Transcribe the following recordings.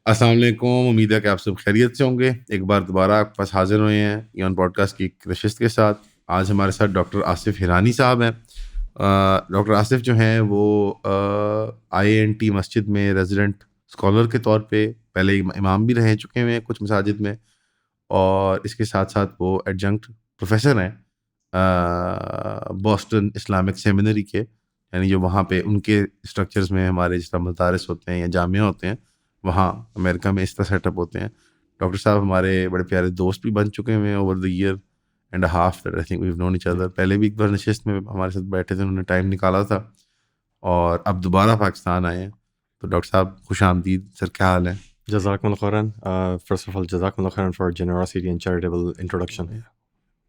अस्सलाम वालेकुम। उम्मीद है कि आप सब खैरियत से होंगे। एक बार दोबारा आपके पास हाजिर हुए हैं ईॉन पॉडकास्ट की एक नशिस्त के साथ। आज हमारे साथ डॉक्टर आसिफ हिरानी साहब हैं। डॉक्टर आसिफ जो हैं वो IANT मस्जिद में रेजिडेंट स्कॉलर के तौर पे पहले इमाम भी रह चुके हुए हैं कुछ मसाजिद में, और इसके साथ साथ वो एडजंक्ट प्रोफेसर हैं बॉस्टन इस्लामिक सेमिनरी के, यानी जो वहाँ पे उनके स्ट्रक्चर्स में हमारे जिस तरह मदारिस होते हैं या जामिया होते हैं, वहाँ अमेरिका में इस तरह सेटअप होते हैं। डॉक्टर साहब हमारे बड़े प्यारे दोस्त भी बन चुके हुए हैं over the year and half that I think we have known each other. पहले भी एक बार नशिस्त में हमारे साथ बैठे थे, उन्होंने टाइम निकाला था, और अब दोबारा पाकिस्तान आए हैं। तो डॉक्टर साहब खुश आमदीद सर, क्या हाल है? Jazakumullah khairan. First of all, Jazakumullah khairan for generosity and charitable introduction.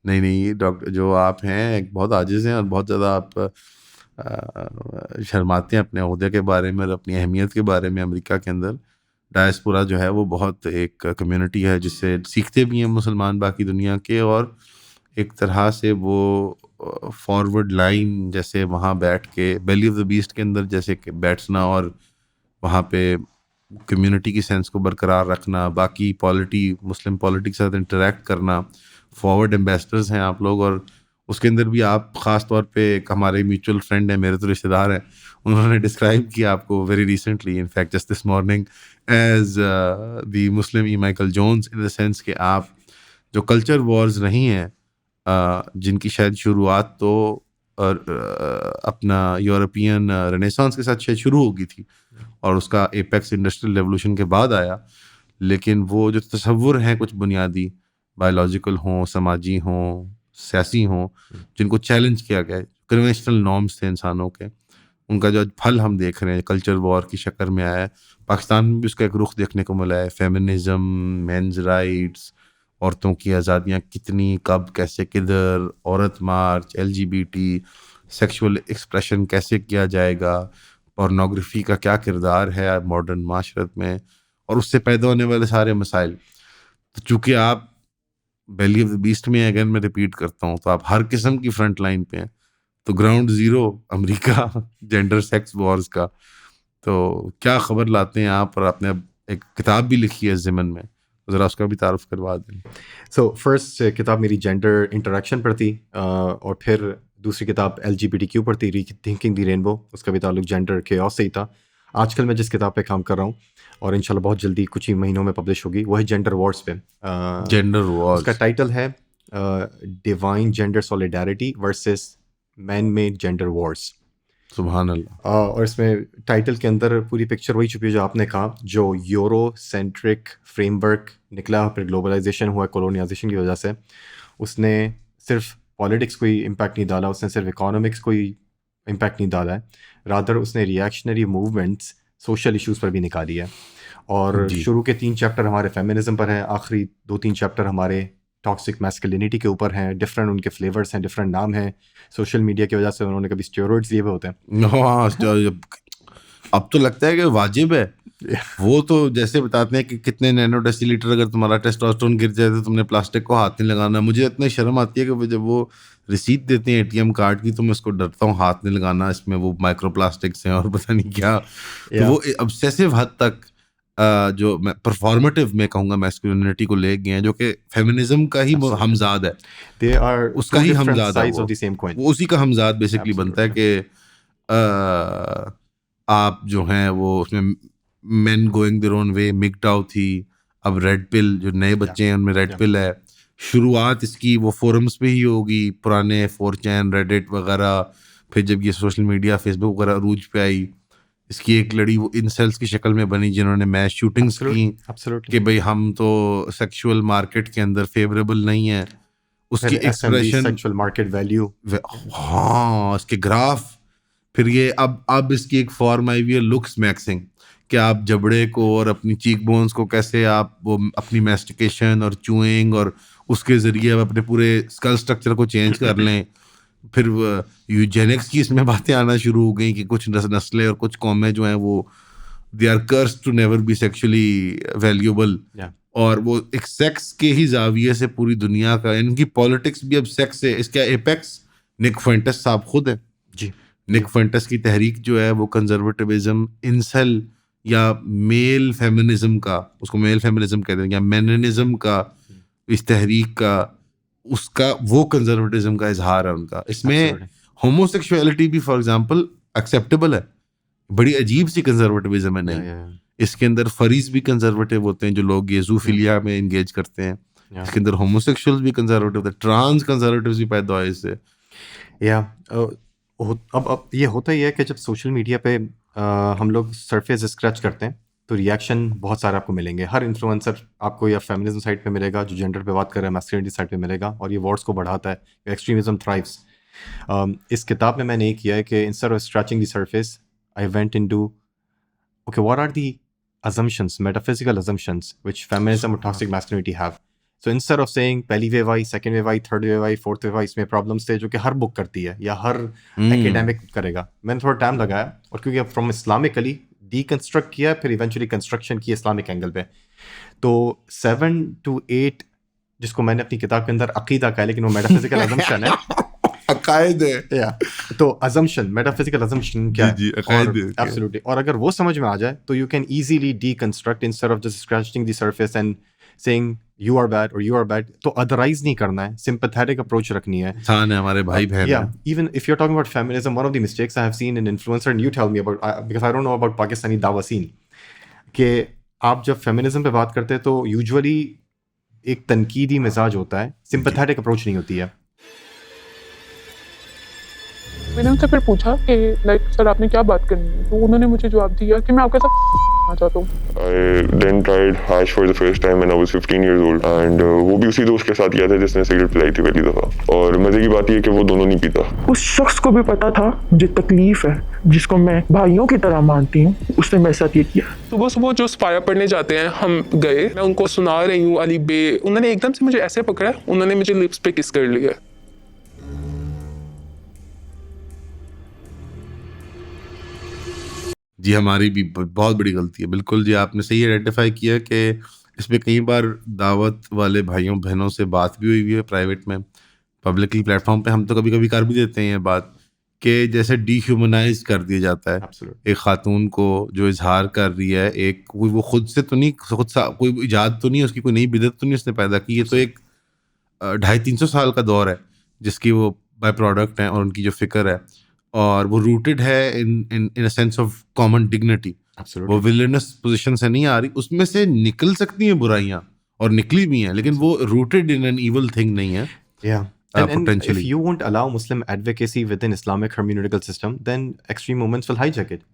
नहीं, डॉक्टर जो आप हैं एक बहुत आजिज़ हैं, और बहुत ज़्यादा आप शर्माते हैं अपने ओहदे के बारे में और अपनी अहमियत के बारे में। अमेरिका के अंदर डायस्पोरा जो है वो बहुत एक कम्युनिटी है जिससे सीखते भी हैं मुसलमान बाकी दुनिया के, और एक तरह से वो फॉरवर्ड लाइन जैसे वहाँ बैठ के बेली ऑफ द बीस्ट के अंदर जैसे कि बैठना और वहाँ पे कम्युनिटी की सेंस को बरकरार रखना, बाकी मुस्लिम पॉलिटी के साथ इंटरेक्ट करना, फॉरवर्ड एम्बेसडर्स हैं आप लोग। और उसके अंदर भी आप ख़ास तौर पे एक हमारे म्यूचुअल फ्रेंड हैं, मेरे तो रिश्तेदार हैं, उन्होंने डिस्क्राइब किया आपको very recently, in fact just this morning, as the Muslim ई Michael Jones, in the sense कि आप जो कल्चर वॉर्स रही हैं जिनकी शायद शुरुआत तो अपना यूरोपियन रेनेसांस के साथ शायद शुरू हो गई थी, और उसका एपेक्स इंडस्ट्रियल रेवोल्यूशन के बाद आया, लेकिन वो जो तसव्वुर हैं कुछ बुनियादी बायोलॉजिकल हों, समाजी हों, सियासी हों, जिनको चैलेंज किया गया है, कन्वेंशनल नॉर्म्स थे इंसानों के, उनका जो फल हम देख रहे हैं कल्चर वॉर की शक्ल में आया है। पाकिस्तान में भी उसका एक रुख देखने को मिला है। फेमिनिज्म, मेंस राइट्स, औरतों की आज़ादियाँ कितनी, कब, कैसे, किधर, औरत मार्च, LGBT, सेक्सुअल एक्सप्रेशन कैसे किया जाएगा, पोर्नोग्राफी का क्या किरदार है मॉडर्न माशरत में, और उससे पैदा होने वाले सारे मसाइल। तो चूंकि आप बेली ऑफ द बीस्ट में, अगेन मैं रिपीट करता हूँ, तो आप हर किस्म की फ्रंट लाइन पे हैं। तो ground zero America gender sex Wars का, तो क्या खबर लाते हैं आप? और आपने अब एक किताब भी लिखी है इस ज़िमन में, तो ज़रा उसका भी तारुफ करवा दें। So first किताब मेरी जेंडर इंटरेक्शन पर थी, और फिर दूसरी किताब LGBTQ पर थी, रीथिंकिंग द रेनबो। उसका भी ताल्लुक जेंडर केओस से ही था। आजकल मैं जिस किताब पे काम कर रहा हूँ और इंशाल्लाह बहुत जल्दी कुछ ही महीनों में पब्लिश होगी, वो है जेंडर वॉर्स पे। जेंडर उसका वॉर्स, टाइटल है divine gender solidarity versus man made gender Wars. सुभान अल्लाह। और इसमें टाइटल के अंदर पूरी पिक्चर वही छुपी है जो आपने कहा, जो यूरो सेंट्रिक फ्रेमवर्क निकला, फिर ग्लोबलाइजेशन हुआ कोलोनियाइजेशन की वजह से। उसने सिर्फ पॉलिटिक्स को ही इम्पैक्ट नहीं डाला, उसने सिर्फ इकोनॉमिक्स को ही इम्पैक्ट नहीं डाला है, रादर उसने रिएक्शनरी मूवमेंट्स सोशल इश्यूज़ पर भी निकाली है। और जी, शुरू के 3 चैप्टर हमारे फेमिनिज्म पर हैं, आखिरी 2-3 चैप्टर हमारे टॉक्सिक मैस्कुलिनिटी के ऊपर हैं। डिफरेंट उनके फ्लेवर्स हैं, डिफरेंट नाम हैं। सोशल मीडिया की वजह से उन्होंने कभी स्टेरॉइड्स लिए हुए होते हैं। हाँ, अब तो लगता है कि वाजिब है। वो तो जैसे बताते हैं कि कितने नैनो डेसीलीटर अगर तुम्हारा टेस्टोस्टेरोन गिर जाए तो तुमने प्लास्टिक को हाथ नहीं लगाना। मुझे इतनी शर्म आती है कि जब वो रिसीट देते हैं ATM कार्ड की, तो मैं उसको डरता हूँ हाथ नहीं लगाना, इसमें वो माइक्रो प्लास्टिक्स हैं और पता नहीं क्या। तो या वो ऑब्सेसिव हद तक जो मैं परफॉर्मेटिव में कहूँगा मैस्कुलिनिटी को ले गए हैं, जो कि फेमिनिज्म का ही हमजाद है, दे आर उसका टू ही डिफरेंट हमजाद है साइड्स ऑफ वो द सेम कॉइन। वो उसी का हमजाद बेसिकली बनता है एब्सोल्युटली। कि आप जो हैं वो उसमें men going their own way, मिगटाओ थी, अब रेड पिल, जो नए या बच्चे हैं उनमें रेड या पिल है। शुरुआत इसकी वो फोरम्स पे ही होगी, पुराने 4chan, रेडिट वगैरह। फिर जब ये सोशल मीडिया फेसबुक वगैरह अरूज पे आई, इसकी एक लड़ी वो इंसेल्स की शक्ल में बनी जिन्होंने मैस शूटिंग्स की एब्सोल्युटली एब्सोल्युटली। कि भाई हम तो सेक्सुअल मार्केट के अंदर फेवरेबल नहीं है। उसकी फिर SMV expression, sexual market value. हाँ, उसके ग्राफ। फिर ये अब इसकी एक फॉर्म आई हुई है लुक्स मैक्सिंग, कि आप जबड़े को और अपनी चीक बोन्स को कैसे आप वो अपनी मैस्टिकेशन और चूइंग और उसके जरिए आप अपने पूरे स्कल स्ट्रक्चर को चेंज कर लें। फिर यूजेनिक्स की इसमें बातें आना शुरू हो गई कि कुछ नस्लें और कुछ कौमें जो हैं वो they are cursed to never be sexually valuable. या और वो एक सेक्स के ही जाविये से पूरी दुनिया का, इनकी पॉलिटिक्स भी अब सेक्स है। इसका एपेक्स निक फुएंटेस साहब खुद है। जी जी निक फुएंटेस की तहरीक जो है वो कंजर्वेटिविज्म, इंसेल या मेल फेमिनिज्म का, उसको मेल फेमिनिज्म कहते हैं, या मेनिनिज्म का, इस तहरीक का, उसका वो कंजर्वेटिज्म का इजहार है उनका। इसमें Absolutely. होमोसेक्सुअलिटी भी फॉर एग्जांपल एक्सेप्टेबल है। बड़ी अजीब सी कंजर्वेटिविज्म है Yeah, नहीं। yeah, इसके अंदर फरीज भी कंजर्वेटिव होते हैं, जो लोग ये जूफिलिया में एंगेज करते हैं। yeah. इसके अंदर होमोसेक्सुअल्स भी कंजर्वेटिव होते हैं, ट्रांस कंजर्वेटिव्स भी पैदा हुए इससे। या अब ये होता ही है कि जब सोशल मीडिया पे हम लोग सरफेस स्क्रैच करते हैं तो रिएक्शन बहुत सारे आपको मिलेंगे। हर इन्फ्लुएंसर आपको या फेमिनिज्म साइड पे मिलेगा, जो जेंडर पे बात कर रहा है मैस्कुलिनिटी साइड पे मिलेगा, और ये वर्ड्स को बढ़ाता है, एक्सट्रीमिज्म थ्राइव्स। इस किताब में मैंने ये किया है कि instead of scratching the surface I went into okay, what are the assumptions, metaphysical assumptions, which feminism or toxic masculinity have? So instead of saying पहली वेव आई, सेकेंड वेव आई, थर्ड वेव आई, fourth wave आई, इसमें problems थे जो कि हर book करती है या हर academic करेगा। मैंने थोड़ा टाइम लगाया, और क्योंकि अब फ्रॉम इस्लामिकली डीकंस्ट्रक्ट किया, फिर इवेंचुअली कंस्ट्रक्शन की इस्लामिक एंगल पे। तो 7 to 8, जिसको मैंने अपनी किताब के अंदर अकीदा कहा है, लेकिन वो मेटाफिजिकल अजम्पशन है। अकायद है। या तो assumption, metaphysical assumption क्या जी, है? अकायद और है, okay. absolutely, और अगर वो समझ में आ जाए तो you can easily deconstruct instead of just scratching the surface and saying you are bad or you are bad. तो otherwise नहीं करना है, sympathetic approach रखनी है। इंसान है, हमारे भाई बहन Yeah, है। even if you're talking about feminism, one of the mistakes I have seen in influencer, and you tell me about, because I don't know about Pakistani dawa scene, कि आप जब feminism पे बात करते हैं तो usually एक तनकीदी मिजाज होता है, sympathetic approach नहीं होती है। मैंने उनसे फिर पूछा कि लाइक सर आपने क्या बात करनी है, तो उन्होंने मुझे जवाब दिया कि मैं आपके साथ चाहता हूँ। I then tried hash for the first time when I was 15 years old and वो भी उसी दोस्त के साथ किया था जिसने सिगरेट पिलाई थी पहली दफ़ा, और मज़े की बात ये है कि वो दोनों नहीं पीता। उस शख्स को भी पता था मुझे तकलीफ है, जिसको मैं भाइयों की तरह मानती हूँ, उसने मेरे साथ ये किया। सुबह सुबह जो स्पाया पढ़ने जाते हैं, हम गए, मैं उनको सुना रही हूँ अली बे, उन्होंने एकदम से मुझे ऐसे पकड़ा, उन्होंने मुझे लिप्स पे किस कर लिया। जी, हमारी भी बहुत बड़ी गलती है। बिल्कुल जी, आपने सही आइडेंटिफाई किया कि इस पे कई बार दावत वाले भाइयों बहनों से बात भी हुई है प्राइवेट में, पब्लिकली प्लेटफॉर्म पे हम तो कभी कभी कर भी देते हैं ये बात, कि जैसे डीह्यूमनाइज कर दिया जाता है Absolutely. एक खातून को जो इजहार कर रही है। एक कोई वो खुद से तो नहीं, कोई इजाद तो नहीं है उसकी, कोई नई बिदत तो नहीं उसने पैदा की। ये तो एक 250-300 साल का दौर है जिसकी वो बाय प्रोडक्ट है, और उनकी जो फिक्र है, और वो रूटेड है in a sense of common dignity. Absolutely. वो विलेनस पोजीशन से नहीं आ रही, उसमें से निकल सकती हैं बुराइयां, और निकली भी हैं, लेकिन वो rooted in an evil thing नहीं है। Yeah. And if Potentially. you won't allow Muslim advocacy within Islamic hermeneutical system, then extreme movements will hijack it.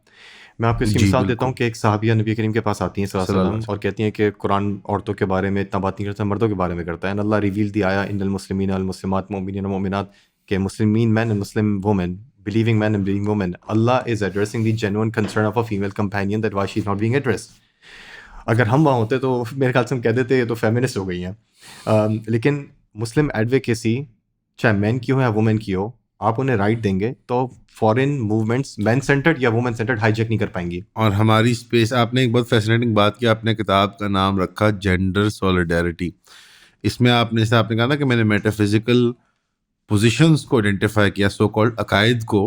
मैं आपको इसकी जी, मिसाल बिल्कुल। देता हूँ कि एक साहबिया नबी करीम के पास आती हैं सल्लल्लाहु अलैहि वसल्लम, और कहती हैं कि कुरान औरतों के बारे में इतना बात नहीं करता, मर्दों के बारे में करता है। अल्लाह रिवील दी आया इन्नल मुस्लिमीन वल मुस्लिमात मुमिनीन व मुमिनात, के मुस्लिमीन men and Muslim women, believing men and believing women, Allah is addressing the genuine concern of a female companion that why she's not being addressed. अगर हम वहाँ होते तो मेरे ख्याल से हम कह देते ये तो फेमिनिस्ट हो गई हैं। लेकिन मुस्लिम एडवोकेसी चाहे मैन की हो या वुमेन की हो, आप उन्हें राइट देंगे तो फॉरेन मूवमेंट्स मैन सेंटर्ड या वुमेन सेंटर्ड हाईजैक नहीं कर पाएंगी। और हमारी स्पेस, आपने एक बहुत फैसिनेटिंग बात की, आपने किताब का नाम रखा जेंडर सॉलिडारिटी। इसमें आपने, जैसे आपने कहा ना कि मैंने मेटाफिजिकल पोजीशंस को आइडेंटिफाई किया, सो कॉल्ड अकायद को,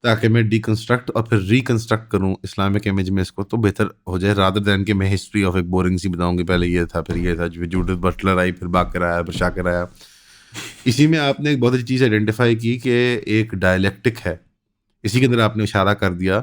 ताकि मैं डीकंस्ट्रक्ट और फिर रिकंस्ट्रक्ट करूं इस्लामिक इमेज में इसको, तो बेहतर हो जाए, रादर दैन कि मैं हिस्ट्री ऑफ एक बोरिंग सी बताऊंगी, पहले ये था, फिर ये था, जूडिथ बटलर आई, फिर बाकर आया, फिर शाकिर आया। इसी में आपने एक बहुत अच्छी चीज़ आइडेंटिफाई की कि एक डायलेक्टिक है। इसी के अंदर आपने इशारा कर दिया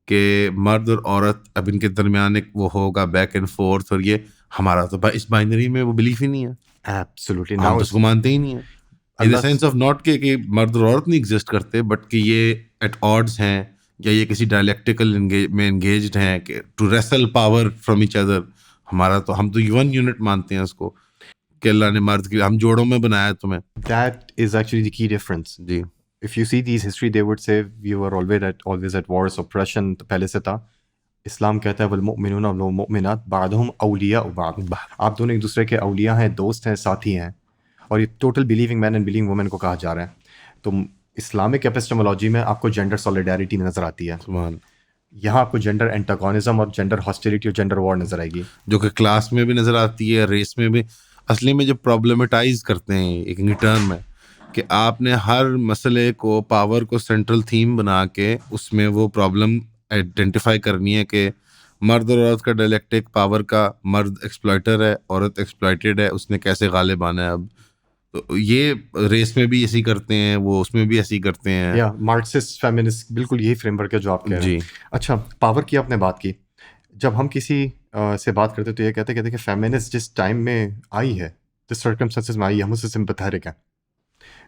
कि मर्द और औरत, अब इनके दरमियान एक वो होगा बैक एंड फोर्थ, और ये हमारा तो इस बाइनरी में वो बिलीफ ही नहीं है। एब्सोल्युटली, हम नाउ तो उसको मानते ही नहीं है, इन द सेंस ऑफ नॉट कि मर्द और औरत नहीं एग्जिस्ट करते, बट कि ये एट ऑड्स हैं, या ये किसी डायलेक्टिकल में एंगेज्ड हैं कि to wrestle power from each other. हमारा तो, हम तो वन यूनिट मानते हैं उसको, कि अल्लाह ने मर्द के, हम जोड़ों में बनाया तुम्हें। that is actually the key difference. Ji, If you see these history, they would say we were always at wars, oppression तो पहले से था। इस्लाम कहता है वल मुमिनूना वल मुमिनात बादहुम औलिया बाद, आप दोनों एक दूसरे के औलिया हैं, दोस्त हैं, साथी हैं, और ये total believing man and believing women को कहा जा रहा है। तो इस्लामिक एपिस्टेमोलॉजी में आपको जेंडर सॉलिडारिटी नजर आती है, सुभान। यहाँ आपको जेंडर एंटागोनिज्म और जेंडर हॉस्टिलिटी और जेंडर वॉर नजर आएगी। जो कि क्लास में भी नजर आती है, रेस में भी। असली में जो प्रॉब्लमेटाइज करते हैं एक टर्म में, कि आपने हर मसले को, पावर को सेंट्रल थीम बना के उसमें वो प्रॉब्लम आइडेंटिफाई करनी है कि मर्द और औरत का डायलेक्टिक पावर का, मर्द एक्सप्लॉइटर है, औरत एक्सप्लॉइटेड है, उसने कैसे गालिब आना है अब। तो ये रेस में भी ऐसी करते हैं, वो उसमें भी ऐसी करते हैं। या मार्क्सिस्ट फेमिनिस्ट बिल्कुल यही फ्रेमवर्क है जो आप कह रहे हैं। जी। अच्छा, पावर की आपने बात की। जब हम किसी से बात करते तो ये कहते कि फेमिनिस्ट जिस टाइम में आई है, जिस सर्कमस्टेंसेस में आई है, हम उससे सिंपैथेटिक हैं।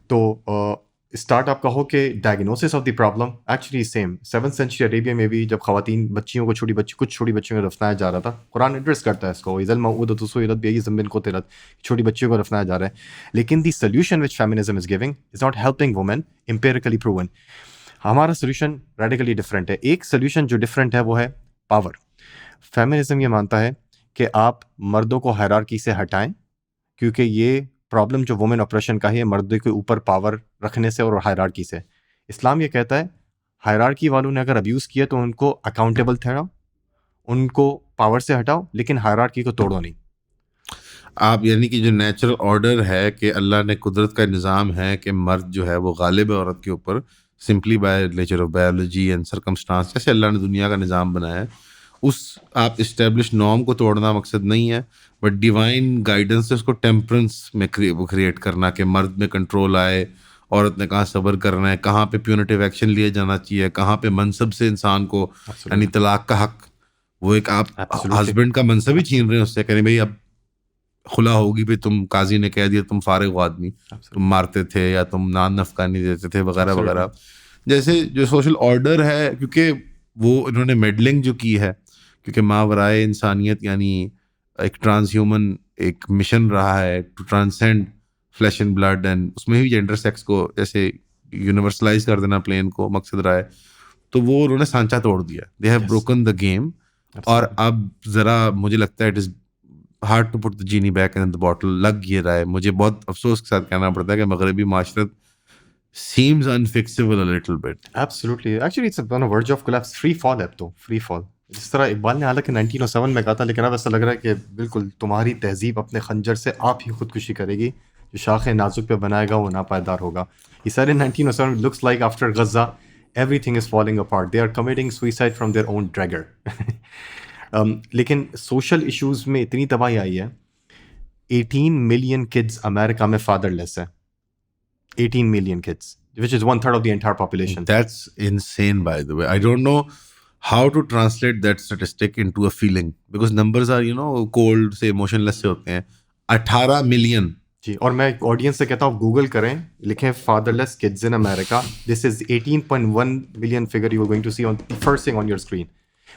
तो स्टार्ट आप कहो कि diagnosis of the problem actually same 7th century Arabia में भी जब खवातीन बच्चियों को कुछ छोटी बच्चियों को दफनाया जा रहा था, कुरान एड्रेस करता है इसको, इज़ल मऊदतु सुइलत बिअय्यि ज़ंबिन क़ुतिलत, छोटी बच्चियों को दफनाया जा रहा है। लेकिन the solution which feminism is giving is not helping women, empirically proven. हमारा सोल्यूशन रेडिकली डिफरेंट है। एक सोल्यूशन जो डिफरेंट है वो है पावर। फेमिनिज्म ये मानता है कि आप मर्दों को हायरार्की से हटाएं, क्योंकि ये प्रॉब्लम जो वुमेन ऑपरेशन का है मर्द के ऊपर पावर रखने से और हायरार्की से। इस्लाम ये कहता है हायरार्की वालों ने अगर अब्यूज़ किया तो उनको अकाउंटेबल ठहराओ, उनको पावर से हटाओ, लेकिन हायरार्की को तोड़ो नहीं। आप यानी कि जो नेचुरल ऑर्डर है कि अल्लाह ने कुदरत का निज़ाम है कि मर्द जो है वो गालिब है औरत के ऊपर, simply by nature of biology and circumstance, जैसे अल्लाह ने दुनिया का निज़ाम बनाया है, उस आप इस्टेब्लिश नॉर्म को तोड़ना मकसद नहीं है, बट डिवाइन गाइडेंस से उसको टेम्परेंस में क्रिएट करना कि मर्द में कंट्रोल आए, औरत ने कहाँ सब्र करना है, कहाँ पे प्यूनिटिव एक्शन लिए जाना चाहिए, कहाँ पे मनसब से इंसान को, यानी तलाक का हक, वो एक आप हस्बैंड का मनसब ही छीन रहे हैं उससे, कहने भाई अब खुला होगी, भाई तुम काजी ने कह दिया तुम फारिग हो आदमी, तुम मारते थे या तुम नान नफकानी देते थे वगैरह वगैरह। जैसे जो सोशल ऑर्डर है, क्योंकि वो इन्होंने मेडलिंग जो की है, क्योंकि मावराए इंसानियत यानी एक ट्रांसह्यूमन एक मिशन रहा है to transcend flesh and blood, and उसमें भी जेंडर सेक्स को जैसे यूनिवर्सलाइज कर देना प्लेन को मकसद रहा है, तो वो उन्होंने सांचा तोड़ दिया, they have broken the game. और अब ज़रा मुझे लगता है it is hard to put the genie back in the bottle, लग ये रहा है। मुझे बहुत अफसोस के साथ कहना पड़ता है कि मगरबी माशरत seems unfixable a little bit. Absolutely. Actually, it's on a verge of collapse. Free fall है अब तो, free fall। जिस तरह इकबाल ने हालांकि 1907 में कहा था, लेकिन अब ऐसा लग रहा है कि बिल्कुल तुम्हारी तहजीब अपने खंजर से आप ही खुदकुशी करेगी, जो शाखें नाजुक पे बनाएगा वो नापायदार होगा। He said in 1907, looks like after Gaza, everything is falling apart. They are committing suicide from their own dagger. लेकिन सोशल इश्यूज में इतनी तबाही आई है, 18 मिलियन किड्स अमेरिका में फादरलेस है। 18 million kids, which is 1/3 of the entire population. That's insane, by the way. I don't know how to translate that statistic into a feeling, because numbers are, cold से emotionless से होते हैं। 18 million। जी, और मैं audience से कहता हूँ Google करें, लिखें fatherless kids in America, this is 18.1 million figure you are going to see on first thing on your screen,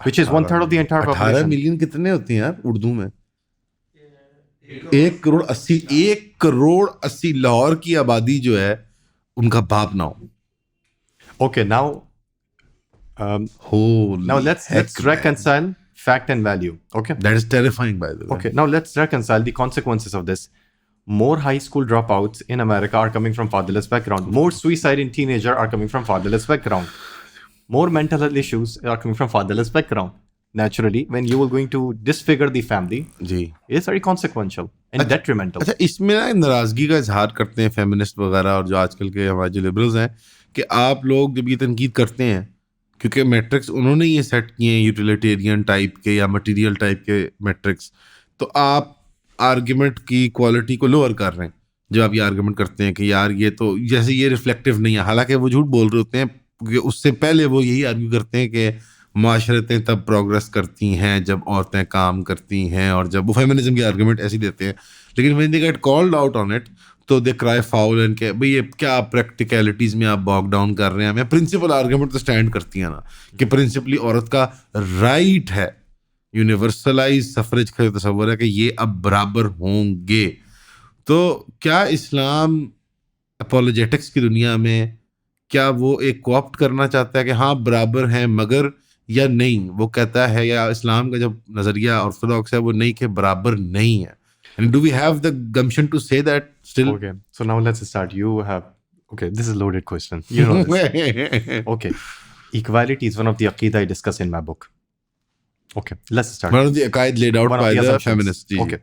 which is 1/3 of the entire 18 population. Million कितने होते हैं यार उर्दू में? 1 करोड़ 80 लाहौर की आबादी जो है उनका बाप ना हो। Okay, now let's reconcile fact and value. Okay, That is terrifying, by the way. okay, now let's reconcile the consequences of this. More high school dropouts in America are coming from fatherless background. More suicide in teenager are coming from fatherless background. More mental health issues are coming from fatherless background. Naturally, when you are going to disfigure the family, ji, it's very consequential and detrimental. अच्छा, इसमें ना नाराजगी का इजहार करते हैं feminist वगैरह और जो आजकल के हमारे जो लिबरल्स हैं, कि आप लोग जब ये तनकीद करते हैं, क्योंकि मैट्रिक्स उन्होंने ये सेट किए हैं यूटिलिटेरियन टाइप के या मटेरियल टाइप के मैट्रिक्स, तो आप आर्ग्यूमेंट की क्वालिटी को लोअर कर रहे हैं जब आप ये आर्ग्यूमेंट करते हैं कि यार ये तो जैसे ये रिफ्लेक्टिव नहीं है। हालांकि वो झूठ बोल रहे होते हैं, क्योंकि उससे पहले वो यही आर्ग्यू करते हैं कि माशरतें तब प्रोग्रेस करती हैं जब औरतें काम करती हैं, और जब वो फेमिनिज्म की आर्गूमेंट ऐसी देते हैं, लेकिन when they get called out on it तो दे क्राई फाउल एंड के भाई ये क्या प्रैक्टिकलिटीज़ में आप बॉक डाउन कर रहे हैं। मैं प्रिंसिपल आर्गूमेंट तो स्टैंड करती है ना कि प्रिंसिपली औरत का राइट है, यूनिवर्सलाइज सफरेज का तस्वर है कि ये अब बराबर होंगे। तो क्या इस्लाम अपोलोजेटिक्स की दुनिया में क्या वो एक कोऑप्ट करना चाहता है कि हाँ बराबर हैं मगर, या नहीं वो कहता है, या इस्लाम का जब नजरिया ऑर्थोडॉक्स है वो नहीं कि बराबर नहीं है? And do we have the gumption to say that still? Okay, so now let's start. Okay, this is a loaded question. You know this. Okay, equality is one of the aqeeda I discuss in my book. Okay, let's start. One of the aqaid laid out by the feminists. Okay,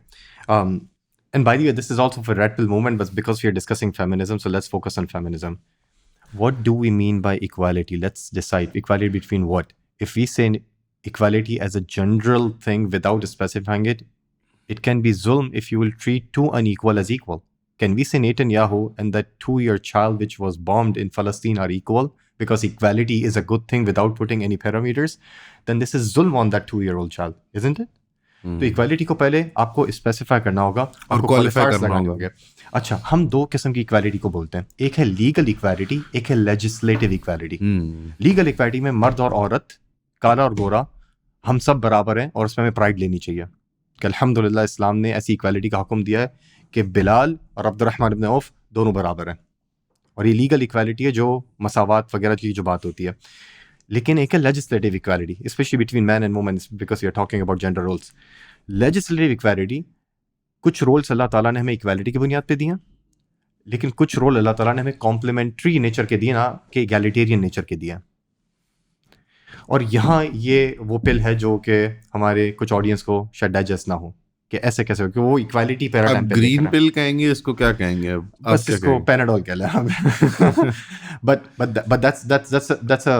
and by the way, this is also for Red Pill movement, but because we are discussing feminism, so let's focus on feminism. What do we mean by equality? Let's decide equality between what? If we say equality as a general thing without specifying it, it can be zulm if you will treat two unequal as equal. Can we say Netanyahu and that 2-year child which was bombed in Palestine are equal because equality is a good thing without putting any parameters? Then this is zulm on that 2-year-old child, isn't it? तो equality को पहले आपको specify करना होगा, आपको qualify qualifiers करना लगाने होगा। होंगे। अच्छा, हम दो किस्म की इक्वालिटी को बोलते हैं, एक है लीगल इक्वालिटी, एक है लेजिस्लेटिव इक्वालिटी। लीगल इक्वालिटी में मर्द और औरत, काला और गोरा, हम सब बराबर हैं और उसमें हमें प्राइड लेनी चाहिए कि अल्हम्दुलिल्लाह इस्लाम ने ऐसी इक्वालिटी का हुक्म दिया है कि बिलाल और अब्दुर्रहमान इब्न औफ दोनों बराबर हैं, और ये लीगल इक्वालिटी है जो मसावात वगैरह की जो बात होती है। लेकिन एक है legislative equality, especially between man and women, because we are talking about gender roles. Legislative equality, कुछ रोल्स अल्लाह ताला ने हमें इक्वालिटी की बुनियाद पे दिए हैं, लेकिन कुछ रोल अल्लाह ताला ने हमें कॉम्प्लीमेंट्री नेचर के दिए, ना कि इगैलिटेरियन नेचर के दिए हैं। और यहाँ ये वो पिल है जो कि हमारे कुछ ऑडियंस को शायद डाइजेस्ट ना हो कि ऐसे कैसे हो, कि वो इक्वालिटी पैराडाइम अब पे ग्रीन देखना। पिल कहेंगे, इसको क्या कहेंगे अब? आप बस क्या इसको कहेंगे? पैनाडोल कह लें। but that's a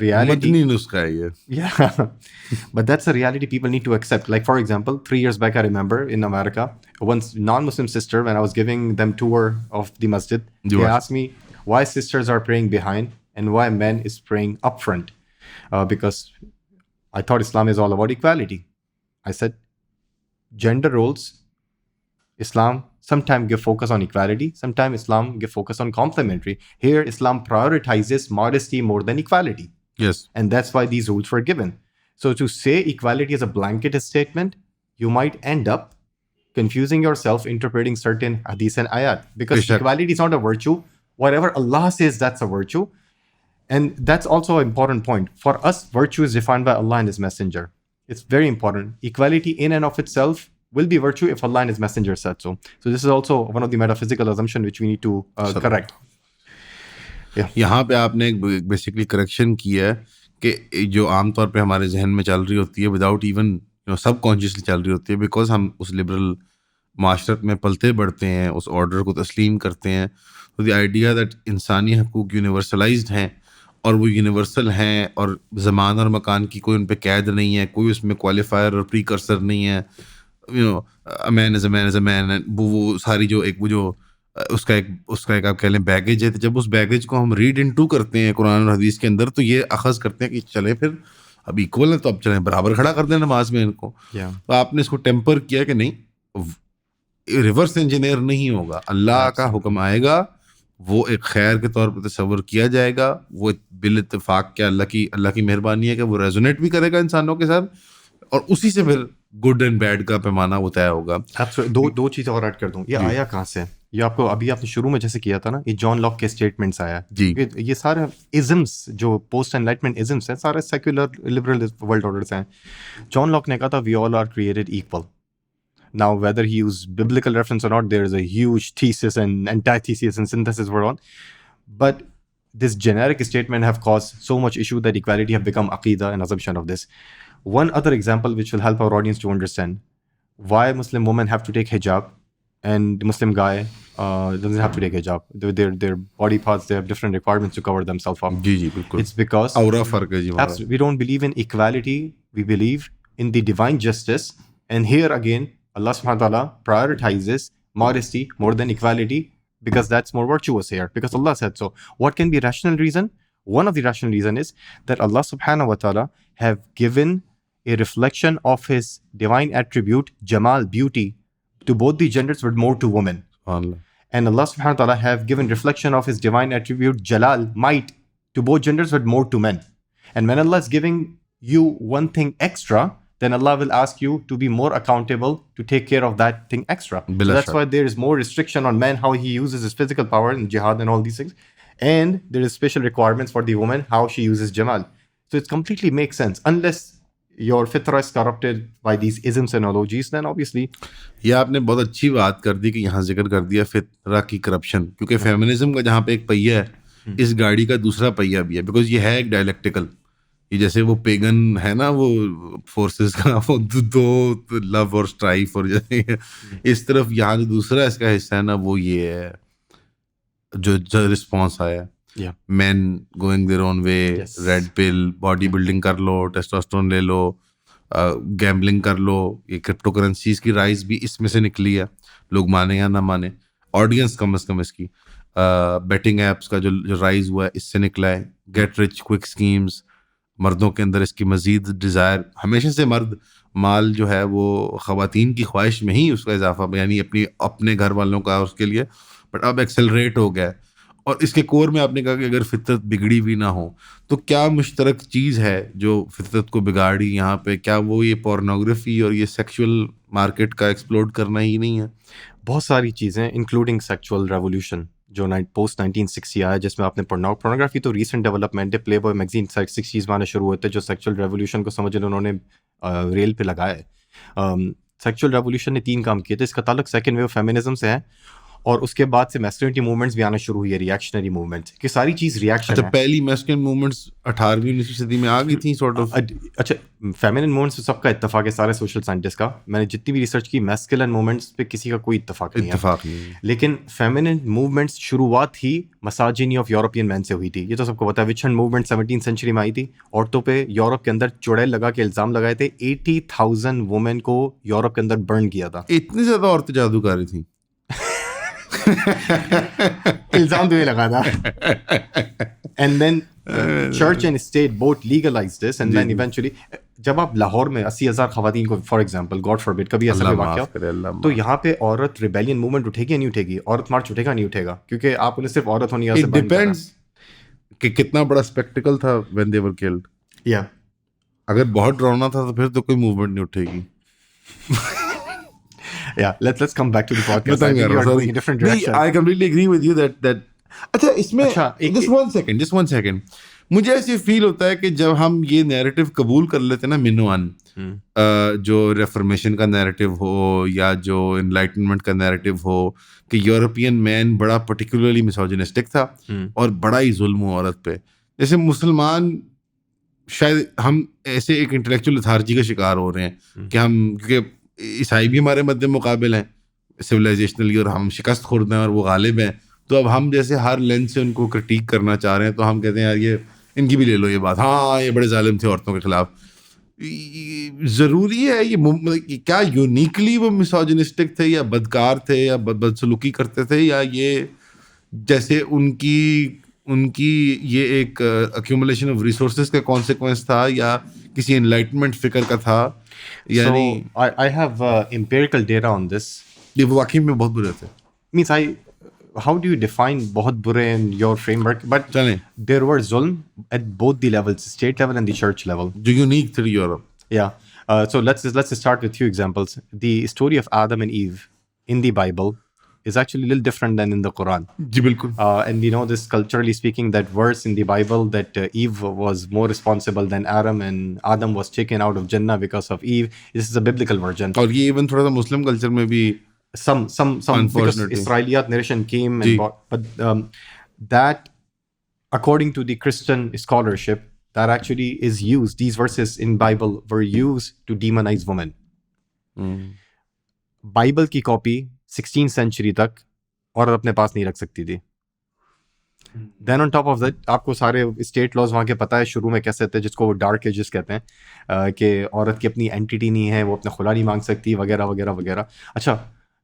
reality. Madani नुस्खा है ये। Yeah, but that's a reality people need to accept. Like, for example, 3 years back, I remember in America, one non-Muslim sister, when I was giving them tour of the masjid, they Yes. asked me why sisters are praying behind and why men is praying up front. Because I thought Islam is all about equality. I said, gender roles, Islam sometimes give focus on equality, sometimes Islam give focus on complementary. Here, Islam prioritizes modesty more than equality. Yes. And that's why these rules were given. So to say equality is a blanket statement, you might end up confusing yourself interpreting certain hadith and ayat, because Bishak. equality is not a virtue. Whatever Allah says, that's a virtue. And that's also an important point. For us, virtue is defined by Allah and His Messenger. It's very important. Equality in and of itself will be virtue if Allah and His Messenger said so. So this is also one of the metaphysical assumptions which we need to correct. यहाँ पे आपने एक basically correction किया है कि जो आमतौर पे हमारे जहन में चल रही होती है विदाउट इवन सब कॉन्शियसली चल रही होती है, बिकॉज हम उस लिबरल माशरत में पलते बढ़ते हैं, उस ऑर्डर को तस्लीम करते हैं। तो द आइडिया दैट इंसानी हकूक़ यूनिवर्सलाइज्ड हैं और वो यूनिवर्सल हैं और ज़मान और मकान की कोई उन पे कैद नहीं है, कोई उसमें क्वालिफायर और प्रीकर्सर नहीं है, a man is a man, वो सारी जो एक वो जो उसका एक आप कह लें बैगेज है। तो जब उस बैगेज को हम रीड इनटू करते हैं कुरान और हदीस के अंदर, तो ये अखज़ करते हैं कि चले फिर अब इक्वल है तो अब चलें बराबर खड़ा कर दें नमाज में इनको। तो आपने इसको टेम्पर किया कि नहीं, रिवर्स इंजीनियर नहीं होगा, अल्लाह का हुक्म आएगा, वो एक खैर के तौर पर तस्वर किया जाएगा, वो बिल इत्तेफाक क्या अल्लाह की मेहरबानी है कि वो रेजोनेट भी करेगा इंसानों के साथ, और उसी से फिर गुड एंड बैड का पैमाना वो तय होगा। दो चीज़ें और ऐड कर दूं, ये आया कहाँ से? ये आपको अभी आपने शुरू में जैसे किया था ना, ये जॉन लॉक के स्टेटमेंट्स आया जी। ये सारे इज़म्स जो पोस्ट एनलाइटमेंट इज़म्स हैं, सारे सेक्युलर लिबरल वर्ल्ड ऑर्डर्स हैं। जॉन लॉक ने कहा था we all are created equal. Now, whether he used biblical reference or not, there is a huge thesis and antithesis and synthesis were on. But this generic statement have caused so much issue that equality have become aqidah and assumption of this. One other example which will help our audience to understand why Muslim women have to take hijab and Muslim guy doesn't have to take hijab. Their body parts, they have different requirements to cover themselves up. जी बिल्कुल। It's because औरा फर्क है जी हमारा। absolutely, we don't believe in equality. We believe in the divine justice. And here again, Allah subhanahu wa ta'ala prioritizes modesty more than equality because that's more virtuous here, because Allah said so. What can be rational reason? One of the rational reason is that Allah subhanahu wa ta'ala have given a reflection of His divine attribute, Jamal, beauty, to both the genders but more to women. And Allah subhanahu wa ta'ala have given reflection of His divine attribute, Jalal, might, to both genders but more to men. And when Allah is giving you one thing extra, then Allah will ask you to be more accountable to take care of that thing extra. So that's why there is more restriction on men, how he uses his physical power in jihad and all these things. And there is special requirements for the woman, how she uses jamal. So it completely makes sense. Unless your fitra is corrupted by these isms and analogies, then obviously... ये आपने बहुत अच्छी बात कर दी कि यहाँ जिक्र कर दिया फितरा की करप्शन, क्योंकि फेमिनिज्म का जहाँ पे एक पहिया है, इस गाड़ी का दूसरा पहिया भी है, बिकॉज ये है एक डायलेक्टिकल। ये जैसे वो पेगन है ना, वो फोर्सेस का वो दो लव और स्ट्राइफ, और जैसे इस तरफ यहाँ जो दूसरा इसका हिस्सा है ना, वो ये है जो रिस्पॉन्स आया है। Yeah. men going their own way, Yes. Red pill, body building कर लो, टेस्टोस्टेरोन ले लो, गैम्बलिंग कर लो. ये क्रिप्टो करेंसीज की राइज भी इसमें से निकली है, लोग माने या ना माने. ऑडियंस कम से कम इसकी बेटिंग एप्स का जो राइज हुआ है इससे निकला है. गेट रिच क्विक स्कीम्स, मर्दों के अंदर इसकी मजीद डिज़ायर. हमेशा से मर्द माल जो है वो ख़वातीन की ख्वाहिश में ही उसका इजाफा, यानी अपने घर वालों का उसके लिए, बट अब एक्सेलरेट हो गया है. और इसके कोर में आपने कहा कि अगर फितरत बिगड़ी भी ना हो तो क्या मुश्तरक चीज़ है जो फितरत को बिगाड़ी यहाँ पे? क्या वो ये पोर्नोग्राफी और ये सेक्सुअल मार्केट का एक्सप्लोड करना ही नहीं है? बहुत सारी चीज़ें इंक्लूडिंग सेक्सुअल रेवोल्यूशन जो पोस्ट 1960 आया, जिसमें आपने पोर्नोग्राफी तो रीसेंट डेवलपमेंट है. प्ले बॉय मैगजीन 60s में आना शुरू होते जो सेक्सुअल रेवोल्यूशन को समझ उन्होंने रेल पे लगाया है. सेक्सुअल रेवोल्यूशन ने 3 काम किए थे. इसका ताल्लुक सेकेंड वेव फेमिनिज्म से है और उसके बाद से मैस्कुलिनिटी मूवमेंट्स भी आना शुरू हुई है, रिएक्शनरी मूवमेंट्स, कि सारी चीज़ रिएक्शन अच्छा, है. पहली मैस्कुलिन मूवमेंट्स 18वीं 19वीं सदी में आ गई थी सॉर्ट ऑफ. अच्छा, फेमिनिन मूवमेंट्स पे सबका इत्तेफाक है, सारे सोशल साइंटिस्ट का. मैंने जितनी भी रिसर्च की मैस्कुलिन मूवमेंट्स पे किसी का कोई इत्तेफाक नहीं है. इत्तेफाक नहीं है. लेकिन फेमिनिन मूवमेंट्स शुरुआत ही मसाजिनी ऑफ यूरोपियन मैन से हुई थी. ये तो सबको पता है. Witch hunt movement 17th century में आई थी. औरतों पे यूरोप के अंदर चुड़ैल लगा के इल्ज़ाम लगाए थे. 80,000 वुमेन को यूरोप के अंदर बर्न किया था. इतनी ज़्यादा औरतें जादूकारी थी. इल्ज़ाम तो ये लगा था. And then church and state both legalized this and then eventually जब आप लाहौर में 80,000 खवातीन को, फॉर एग्जांपल, गॉड फॉरबिड, कभी ऐसा कोई वाकया हो, तो यहाँ पे औरत रिबेलियन मूवमेंट उठेगी या नहीं उठेगी? औरत मार्च उठेगा नहीं उठेगा? क्योंकि आप उन्हें सिर्फ औरत होनी इट डिपेंड्स कि कितना बड़ा स्पेक्टिकल था व्हेन दे वर किल्ड. या अगर बहुत डरावना था तो फिर तो कोई मूवमेंट नहीं उठेगी. Yeah, let's come back to the podcast. बताएं I think यार, you are sorry. going in a different नहीं, direction. I completely agree with you that अच्छा इसमें अच्छा, just one second. मुझे ऐसे फील होता है कि जब हम ये नैरेटिव कबूल कर लेते हैं ना मिनुअन, जो रेफॉर्मेशन का नैरेटिव हो या जो एनलाइटनमेंट का नैरेटिव हो कि यूरोपियन मैन बड़ा पर्टिकुलरली मिसोजिनिस्टिक था और बड़ा ही जुल्म हो औरत पे. जैसे मुसलमान शायद हम ऐसे एक इंटेलेक्चुअल लथार्जी का शिकार हो रहे हैं कि हम, क्योंकि ईसाई भी हमारे मध्य मुकाबिल हैं सिविलाइजेशनली और हम शिकस्त खुर्द हैं और वो गालिब हैं, तो अब हम जैसे हर लेंस से उनको क्रिटिक करना चाह रहे हैं, तो हम कहते हैं यार ये इनकी भी ले लो ये बात, हाँ ये बड़े जालिम थे औरतों के खिलाफ. ज़रूरी है ये मतलब क्या यूनिकली वो मिसोजिनिस्टिक थे या बदकार थे या बदसलूकी करते थे, या ये जैसे उनकी ये एक एक्यूमुलेशन ऑफ रिसोर्सेज का कॉन्सिक्वेंस था या किसी एनलाइटमेंट फिक्र का था? यानी So I have empirical data on this. ये वो वाकई में बहुत बुरे थे. Means how do you define बहुत बुरे in your framework? But चलें, there were zulm at both the levels, state level and the church level. जो यूनिक थे Europe. Yeah. So let's start with few examples. The story of Adam and Eve in the Bible is actually a little different than in the Quran. जी बिल्कुल. And we know this culturally speaking, that verse in the Bible that Eve was more responsible than Adam and Adam was taken out of Jannah because of Eve. This is a biblical version. और ये even थोड़ा सा Muslim culture में भी Some because Unfortunately. Israeliyat narration came जी. and but that according to the Christian scholarship that actually is used, these verses in Bible were used to demonize women. Bible की copy 16th century तक औरत अपने पास नहीं रख सकती थी. Then on top of that आपको सारे स्टेट लॉज वहाँ के पता है शुरू में कैसे थे, जिसको वो डार्क एजेस कहते हैं, कि औरत की अपनी एंटिटी नहीं है, वो अपना खुला नहीं मांग सकती वगैरह वगैरह वगैरह. अच्छा,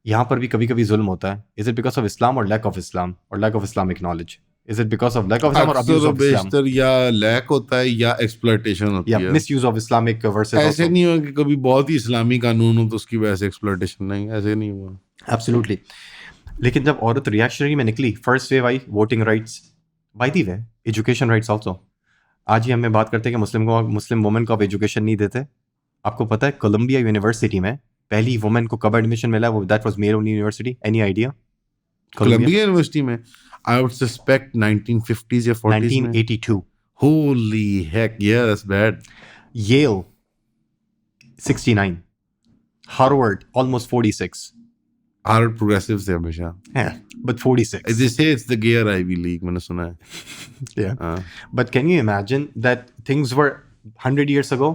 यहाँ पर भी कभी कभी जुल्म होता है. Is it because of Islam और लैक ऑफ इस्लाम और lack of Islamic knowledge? Is it because of lack of Islam और अब्यूज ऑफ इस्लाम? बेशतर या लैक होता है या एक्सप्लॉयटेशन होती या है. Misuse of Islamic versus. ऐसे नहीं हुआ कि कभी बहुत ही इस्लामी कानून हो तो उसकी वजह से एक्सप्लॉयटेशन, नहीं ऐसे नहीं हुआ. एब्सोल्युटली. लेकिन जब औरत रिएक्शनरी में निकली, first wave I, voting rights, by the way education rights also. आज ही हमें बात करते हैं कि मुस्लिम वुमेन को आप एजुकेशन नहीं देते. आपको पता है कोलंबिया यूनिवर्सिटी में पहली वुमेन को कब एडमिशन मिला? वो that was male only university. Any idea? Columbia university में आई वुड सस्पेक्ट 1950s या 40s में. 1982. Holy heck, yeah, that's bad. Yale 69. Harvard almost 46. Harvard progressive थे हमेशा. Yeah, but 46. They say it's the gayer Ivy League, मैंने सुना है. Yeah. हाँ. But can you imagine that things were 100 years ago?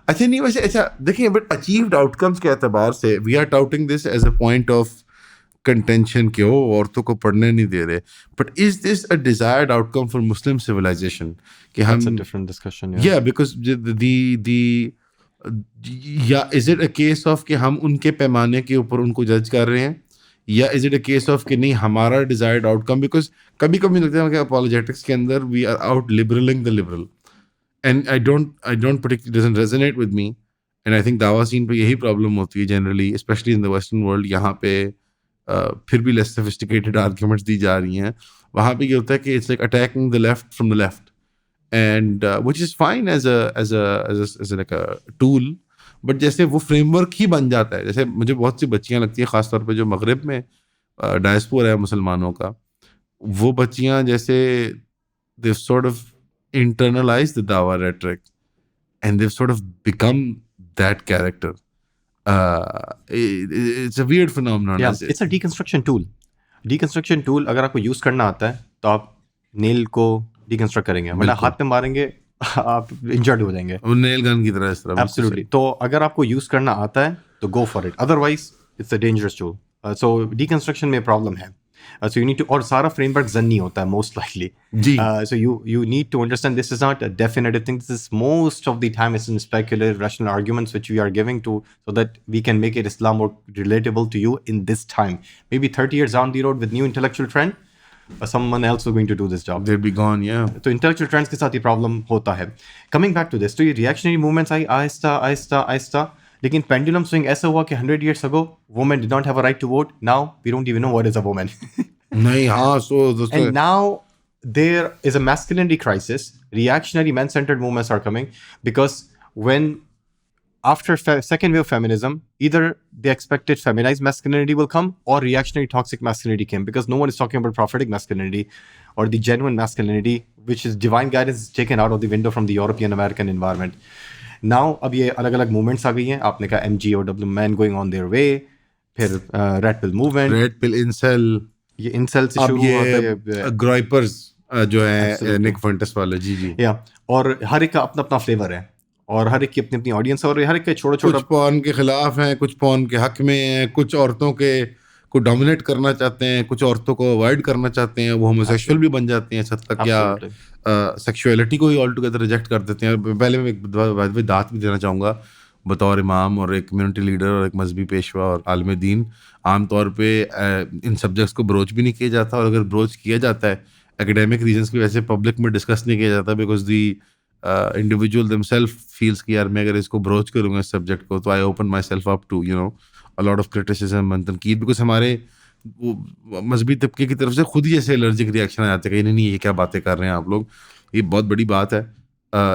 अच्छा नहीं, वैसे अच्छा देखिए, बट अचीव्ड आउटकम्स के एतबार से we are touting this as a point of contention के हो, औरतों को पढ़ने नहीं दे रहे, but is this a desired outcome for Muslim civilization कि That's a हम different discussion. Yeah. yeah because the या is it a case of कि हम उनके पैमाने के ऊपर उनको जज कर रहे हैं, या is it a case of कि नहीं हमारा डिजायर्ड आउटकम, बिकॉज कभी कभी लगता है कि अपोलोजेटिक्स के अंदर we are out liberaling the liberal, and I don't particularly doesn't resonate with me, and I think दावा सीन पे यही प्रॉब्लम होती है generally, specially in the western world. यहाँ पे फिर भी लेस सोफिस्टिकेटेड आर्ग्यूमेंट्स दी जा रही हैं, वहाँ पे ये होता है कि it's like attacking the left from the left, and which is fine as a like a tool, but जैसे वो फ्रेमवर्क ही बन जाता है। जैसे मुझे बहुत सी बच्चियां लगती हैं खासतौर पे जो मगरिब में डायस्पोरा है मुसलमानों का, वो बच्चियां जैसे they've sort of internalized the dawa rhetoric and they've sort of become that character. It's a weird phenomenon. Yeah, it's a deconstruction tool. Deconstruction tool अगर आपको यूज करना आता है तो आप नेल को डिकंस्ट्रक्ट करेंगे, वरना हाथ पे मारेंगे आप इंजर्ड हो जाएंगे। वो नेल गन की तरह इस तरह। एब्सोल्युटली। तो अगर आपको यूज करना आता है तो go for it, otherwise it's a dangerous tool. So deconstruction में प्रॉब्लम है। So you need to, और सारा फ्रेमवर्क जन्नी होता है most likely. Ji. So you need to understand this is not a definitive thing. This is most of the time it's in speculative, rational arguments which we are giving to so that we can make it Islam more relatable to you in this time. Maybe 30 years down the road with new intellectual trend, someone else is going to do this job. They'll be gone, yeah. तो intellectual trends के साथ ये problem होता है। Coming back to this, तो ये reactionary movements आई आहिस्ता, लेकिन pendulum swing ऐसा हुआ कि 100 years ago women did not have a right to vote. Now we don't even know what is a woman. नहीं, हाँ, And now there is a masculinity crisis. Reactionary man-centered movements are coming because when after second wave feminism, either they expected feminized masculinity will come or reactionary toxic masculinity came, because no one is talking about prophetic masculinity or the genuine masculinity, which is divine guidance is taken out of the window from the European American environment. Now अब ये अलग अलग movements आ गई हैं। आपने कहा MGOW, men going on their way, फिर Red Pill movement, Red Pill, incel, ये incel से शुरू हुआ था, ये ग्राइपर्स जो है निक फंटस वाले। जी या, और हर एक का अपना अपना फ्लेवर है और हर एक की अपनी अपनी ऑडियंस है और हर एक का छोटा कुछ पॉर्न के खिलाफ हैं, कुछ पॉर्न के हक में हैं, कुछ औरतों के को डोमिनेट करना चाहते हैं, कुछ औरतों को अवॉइड करना चाहते हैं, वो होमोसेक्सुअल भी बन जाते हैं इस हद तक, या सेक्सुअलिटी को ही ऑल टुगेदर रिजेक्ट कर देते हैं। पहले मैं एक दात भी देना चाहूँगा बतौर इमाम और एक कम्युनिटी लीडर और एक मजहबी पेशवा और आलिम दीन। आमतौर पे इन सब्जेक्ट्स को ब्रोच भी नहीं किया जाता, और अगर ब्रोच किया जाता है एकेडमिक रीजंस की वजह से पब्लिक में डिस्कस नहीं किया जाता, because the individual themself feels कि यार मैं अगर इसको ब्रोच करूँगा इस सब्जेक्ट को तो I open myself up to a lot of criticism and तनकीद, बिकॉज हमारे मजहबी तबके की तरफ से खुद ही ऐसे एलर्जिक रिएक्शन आ जाते हैं कि नहीं ये क्या बातें कर रहे हैं आप लोग। ये बहुत बड़ी बात है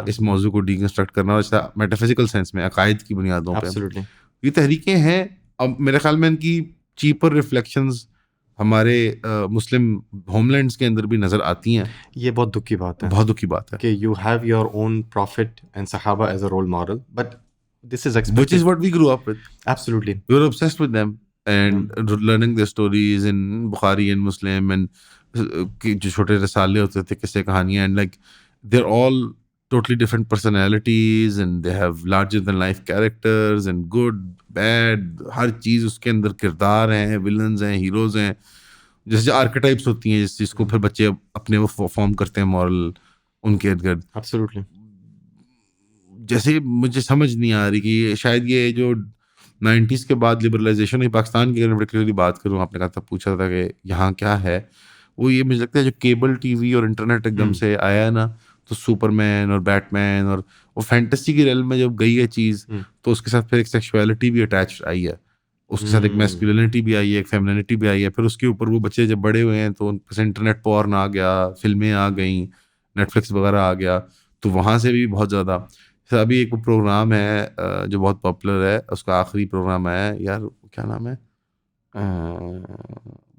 इस मौजू को डीकंस्ट्रक्ट करना, और मेटाफिजिकल सेंस में अकायद की बुनियादों पे ये तहरीकें हैं। अब मेरे ख्याल में इनकी चीपर रिफ्लेक्शंस हमारे मुस्लिम होमलैंड्स के अंदर भी नजर आती हैं। ये बहुत दुख की बात है, बहुत दुख की बात है कि you have your own prophet and सहाबा as a role model, but this is which is what we grew up with. Absolutely, we were obsessed with them and learning their stories in Bukhari and Muslim and जो छोटे रसाले होते थे, किस्से कहानियां, and like they're all totally different personalities and they have larger than life characters and good bad, हर चीज़ उसके अंदर किरदार हैं, विलन्स हैं, हीरोज हैं, जैसे आर्केटाइप्स होती हैं जिस चीज़ को फिर बच्चे अपने वो फॉर्म करते हैं मॉरल उनके इर्द गिर्द। एब्सोल्युटली। जैसे मुझे समझ नहीं आ रही कि शायद ये जो 90s के बाद लिबरलाइजेशन हुई पाकिस्तान की, अगर पर्टिकुलरली बात करूँ, आपने कहा था, पूछा था कि यहाँ क्या है, वो ये मुझे लगता है जो केबल टीवी और इंटरनेट एकदम से आया है ना, तो सुपरमैन और बैटमैन और वो फैंटेसी की रेल में जब गई है चीज़, तो उसके साथ फिर एक सेक्सुअलिटी भी अटैच आई है, उसके साथ एक मैस्कुलिनिटी भी आई है, एक फेमिनिटी भी आई है। फिर उसके ऊपर वो बच्चे जब बड़े हुए हैं तो उनसे इंटरनेट पॉर्न आ गया, फिल्में आ गई, नेटफ्लिक्स वगैरह आ गया, तो वहाँ से भी बहुत ज़्यादा। अभी एक प्रोग्राम है जो बहुत पॉपुलर है, उसका आखिरी प्रोग्राम है यार, क्या नाम है,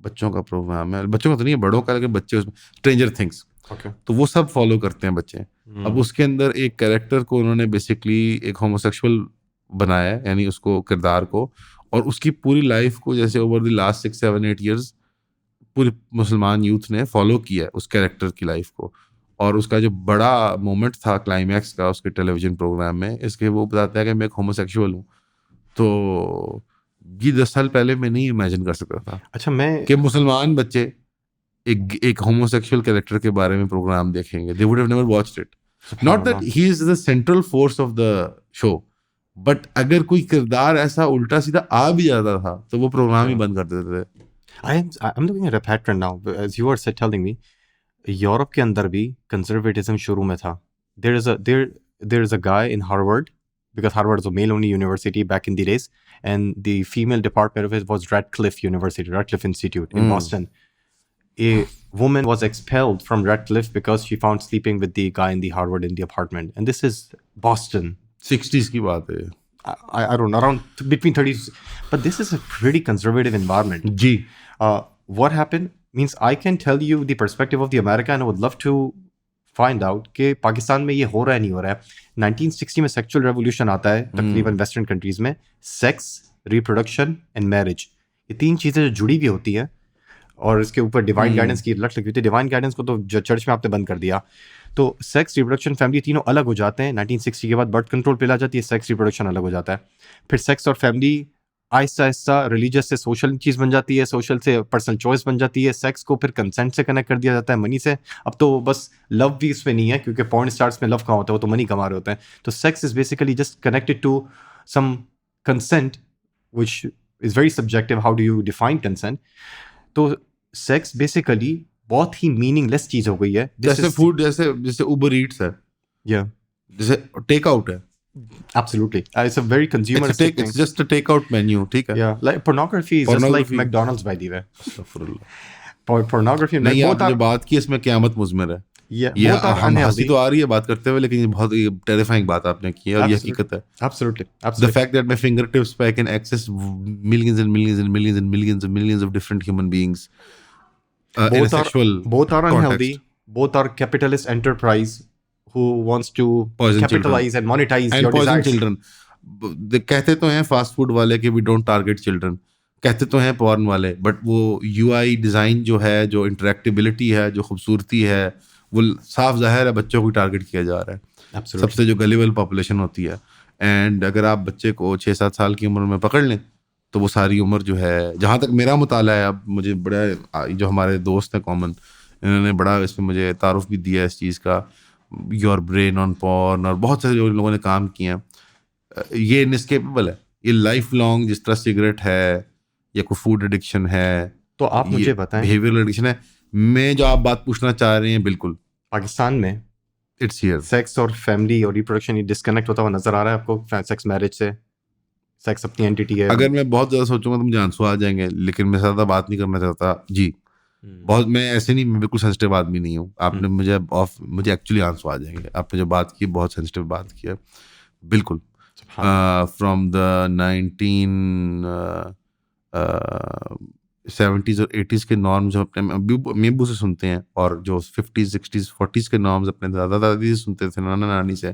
बच्चों का प्रोग्राम है, बच्चों का तो नहीं है, बड़ों का, लेकिन बच्चे उसमें, स्ट्रेंजर थिंग्स। तो वो सब फॉलो करते हैं बच्चे। अब उसके अंदर एक कैरेक्टर को उन्होंने बेसिकली एक होमोसेक्सुअल बनाया है, यानी उसको किरदार को, और उसकी पूरी लाइफ को जैसे ओवर द लास्ट 6-7-8 ईयर्स पूरे मुसलमान यूथ ने फॉलो किया है उस कैरेक्टर की लाइफ को। और उसका जो बड़ा मोमेंट था क्लाइमैक्स का उसके टेलीविजन प्रोग्राम में, इसके वो बताता है कि मैं एक होमोसेक्सुअल हूँ। तो ये 10 साल पहले मैं नहीं इमेजिन कर सकता था अच्छा मैं कि मुसलमान बच्चे एक होमोसेक्सुअल कैरेक्टर के बारे में प्रोग्राम देखेंगे. They would have never watched it. Not that he is the central force of the show, but अगर कोई किरदार ऐसा उल्टा सीधा आ भी जाता था तो वो प्रोग्राम ही बंद कर देते थे. I'm looking at a pattern now, as you were telling me. Europe के अंदर भी कंजर्वेटिज्म शुरू में था. There is a guy in Harvard, because Harvard is a male-only university back in the days, and the female department of it was Radcliffe University, Radcliffe Institute in Boston. A woman was expelled from Radcliffe because she found sleeping with the guy in the Harvard in the apartment, and this is Boston. 60s की बात है. I don't know, around between 30s, but this is a pretty conservative environment. Ji. What happened means I can tell you the perspective of the America, and I would love to find out कि पाकिस्तान में ये हो रहा है नहीं हो रहा है. 1960 में सेक्सुअल रेवोल्यूशन आता है तकरीबन वेस्टर्न कंट्रीज में. सेक्स, रिप्रोडक्शन एंड मैरिज, ये 3 चीज़ें जो जुड़ी हुई होती हैं, और इसके ऊपर डिवाइन गाइडेंस की लट लगी होती है. डिवाइन गाइडेंस को तो चर्च में आपने बंद कर दिया. तो सेक्स, रिप्रोडक्शन, फैमिली तीनों अलग हो जाते हैं. 1960 के बाद बर्थ कंट्रोल पे ला जाती है, सेक्स, रिप्रोडक्शन अलग हो जाता है. फिर सेक्स और फैमिली आहिस्ता आहिस्ता रिलीजियस से सोशल चीज़ बन जाती है, सोशल से पर्सनल चॉइस बन जाती है. सेक्स को फिर कंसेंट से कनेक्ट कर दिया जाता है, मनी से. अब तो बस लव भी इसमें नहीं है, क्योंकि पॉर्न स्टार्स में लव कहाँ होता है, वो तो मनी कमा रहे होते हैं. तो sex is basically just connected to some consent which is very subjective. How do you define consent? तो सेक्स बेसिकली बहुत ही मीनिंगलेस चीज़ हो गई है. जैसे फूड, जैसे उबर ईट्स है, या जैसे टेक आउट है. Absolutely. It's a very consumeristic thing. It's just a take-out menu, ठीक है. Yeah, like pornography is just like McDonald's by the way. Pornography नहीं, both आपने are, बात की इसमें क़यामत मुज़मिर है. yeah, ये both are हम हंसी unhealthy. तो आ रही है बात करते हुए, लेकिन ये बहुत टेरिफाइंग बात आपने की है और ये हकीकत है. Absolutely. The Absolutely. fact that my fingertips I can access millions and millions and millions and millions and millions of different human beings in a Both are sexual unhealthy. context. Both are capitalist enterprise who wants to Poison capitalize and monetize And your poison desires. children. कहते तो हैं fast food वाले कि we don't target children, कहते तो हैं porn वाले, but वो यूआई डिज़ाइन जो है, जो इंटरेक्टिबिलिटी है, जो खूबसूरती है, वो साफ ज़ाहिर है बच्चों को टारगेट किया जा रहा है. Absolutely. सबसे जो गलीबल पॉपुलेशन होती है. एंड अगर आप बच्चे को 6-7 साल की उम्र में पकड़ लें तो वो सारी उम्र जो है, जहाँ तक मेरा मुताला है, अब मुझे बड़ा, जो हमारे दोस्त हैं कॉमन, इन्होंने बड़ा इसमें मुझे तारुफ भी दिया इस चीज़ का, योर ब्रेन ऑन पॉर्न, और बहुत सारे लोगों ने काम किए हैं. ये इनएस्केपेबल है. ये लाइफ लॉन्ग, जिस तरह सिगरेट है या कोई फूड एडिक्शन है, तो आप मुझे बताएं, बिहेवियरल एडिक्शन है. मैं जो आप बात पूछना चाह रहे हैं, बिल्कुल पाकिस्तान में इट्स हियर. सेक्स और फैमिली और रिप्रोडक्शन ये डिस्कनेक्ट होता हुआ नजर आ रहा है आपको? सेक्स मैरिज से, सेक्स अपनी एंटिटी है. अगर मैं बहुत ज़्यादा सोचूंगा तो मुझे आंसू आ जाएंगे, लेकिन मैं ज़्यादा बात नहीं करना चाहता. जी, बहुत, मैं ऐसे नहीं, मैं बिल्कुल सेंसिटिव आदमी नहीं हूँ. आपने मुझे एक्चुअली आंसू आ जाएंगे. आपने जो बात की, बहुत सेंसिटिव बात की है, बिल्कुल. फ्रॉम द 1970s और 80s के नॉर्म्स जो अपने अम्मी से सुनते हैं, और जो 50s 60s 40s के नॉर्म्स अपने दादा दादी से सुनते थे, नाना नानी से,